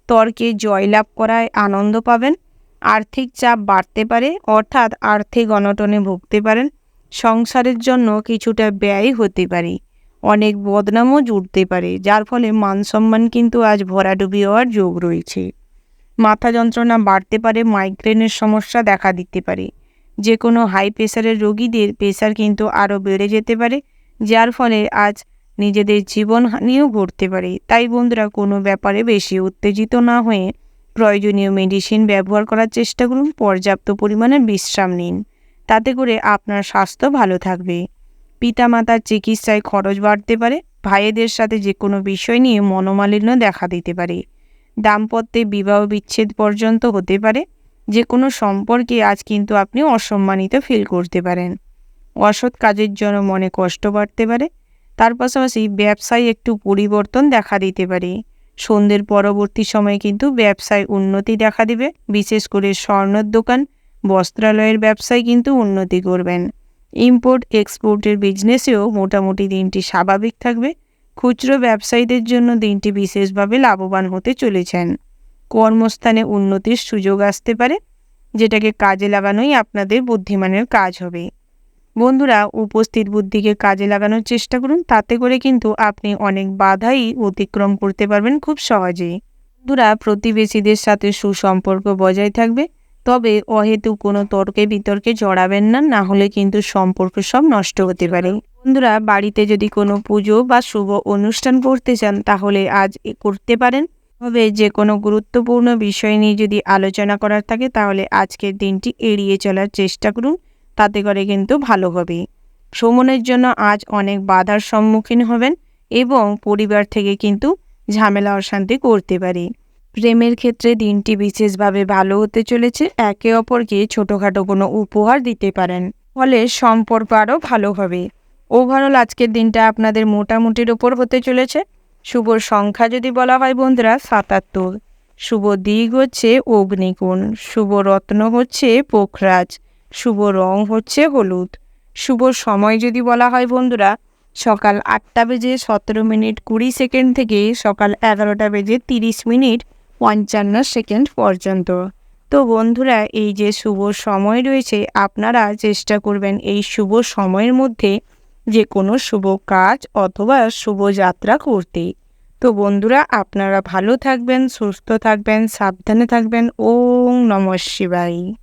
তর্কে জয়লাভ করায় আনন্দ পাবেন। আর্থিক চাপ বাড়তে পারে, অর্থাৎ আর্থিক অনটনে ভুগতে পারেন। সংসারের জন্য কিছুটা ব্যয় হতে পারে। অনেক বদনামও জুড়তে পারে, যার ফলে মান সম্মান কিন্তু আজ ভরাডুবি হওয়ার যোগ রয়েছে। মাথা যন্ত্রণা বাড়তে পারে, মাইগ্রেনের সমস্যা দেখা দিতে পারে। যে কোনো হাই প্রেশারের রোগীদের প্রেশার কিন্তু আরও বেড়ে যেতে পারে, যার ফলে আজ নিজেদের জীবনহানিও ঘটতে পারে। তাই বন্ধুরা, কোনো ব্যাপারে বেশি উত্তেজিত না হয়ে প্রয়োজনীয় মেডিসিন ব্যবহার করার চেষ্টা করুন। পর্যাপ্ত পরিমাণে বিশ্রাম নিন, তাতে করে আপনার স্বাস্থ্য ভালো থাকবে। পিতামাতার চিকিৎসায় খরচ বাড়তে পারে। ভাইদের সাথে যে কোনো বিষয় নিয়ে মনোমালিন্য দেখা দিতে পারে। দাম্পত্যে বিবাহ বিচ্ছেদ পর্যন্ত হতে পারে। যে কোনো সম্পর্কে আজ কিন্তু আপনি অসম্মানিত ফিল করতে পারেন। অসৎ কাজের জন্য মনে কষ্ট বাড়তে পারে। তার পাশাপাশি ব্যবসায় একটু পরিবর্তন দেখা দিতে পারে। সন্ধ্যের পরবর্তী সময়ে কিন্তু ব্যবসায় উন্নতি দেখা দিবে। বিশেষ করে স্বর্ণের দোকান, বস্ত্রালয়ের ব্যবসায় কিন্তু উন্নতি করবেন। ইম্পোর্ট এক্সপোর্টের বিজনেসেও মোটামুটি দিনটি স্বাভাবিক থাকবে। খুচরো ব্যবসায়ীদের জন্য দিনটি বিশেষভাবে লাভবান হতে চলেছেন। কর্মস্থানে উন্নতির সুযোগ আসতে পারে, যেটাকে কাজে লাগানোই আপনাদের বুদ্ধিমানের কাজ হবে। বন্ধুরা, উপস্থিত বুদ্ধিকে কাজে লাগানোর চেষ্টা করুন, তাতে করে কিন্তু আপনি অনেক বাধাই অতিক্রম করতে পারবেন খুব সহজেই। বন্ধুরা, প্রতিবেশীদের সাথে সুসম্পর্ক বজায় থাকবে, তবে অহেতুক কোনো তর্কে বিতর্কে জড়াবেন না, না হলে কিন্তু সম্পর্ক সব নষ্ট হতে পারে। বন্ধুরা, বাড়িতে যদি কোনো পুজো বা শুভ অনুষ্ঠান করতে চান তাহলে আজ করতে পারেন। তবে যে কোনো গুরুত্বপূর্ণ বিষয় নিয়ে যদি আলোচনা করার থাকে তাহলে আজকের দিনটি এড়িয়ে চলার চেষ্টা করুন, তাতে করে কিন্তু ভালো হবে। ভ্রমণের জন্য আজ অনেক বাধার সম্মুখীন হবেন এবং পরিবার থেকে কিন্তু ঝামেলা অশান্তি করতে পারে। প্রেমের ক্ষেত্রে দিনটি বিশেষভাবে ভালো হতে চলেছে। একে অপরকে ছোটোখাটো কোনো উপহার দিতে পারেন, ফলে সম্পর্ক আরও ভালো হবে। ওভারঅল আজকের দিনটা আপনাদের মোটামুটির ওপর হতে চলেছে। শুভ সংখ্যা যদি বলা হয় বন্ধুরা 77, শুভ দিক হচ্ছে অগ্নিকোণ, শুভ রত্ন হচ্ছে পোখরাজ, শুভ রং হচ্ছে হলুদ। শুভ সময় যদি বলা হয় বন্ধুরা সকাল 8:17:20 থেকে সকাল 11:30:55 পর্যন্ত। তো বন্ধুরা, এই যে শুভ সময় রয়েছে আপনারা চেষ্টা করবেন এই শুভ সময়ের মধ্যে যে কোনো শুভ কাজ অথবা শুভ যাত্রা করতে। তো বন্ধুরা, আপনারা ভালো থাকবেন, সুস্থ থাকবেন, সাবধানে থাকবেন। ওম নমঃ শিবায়।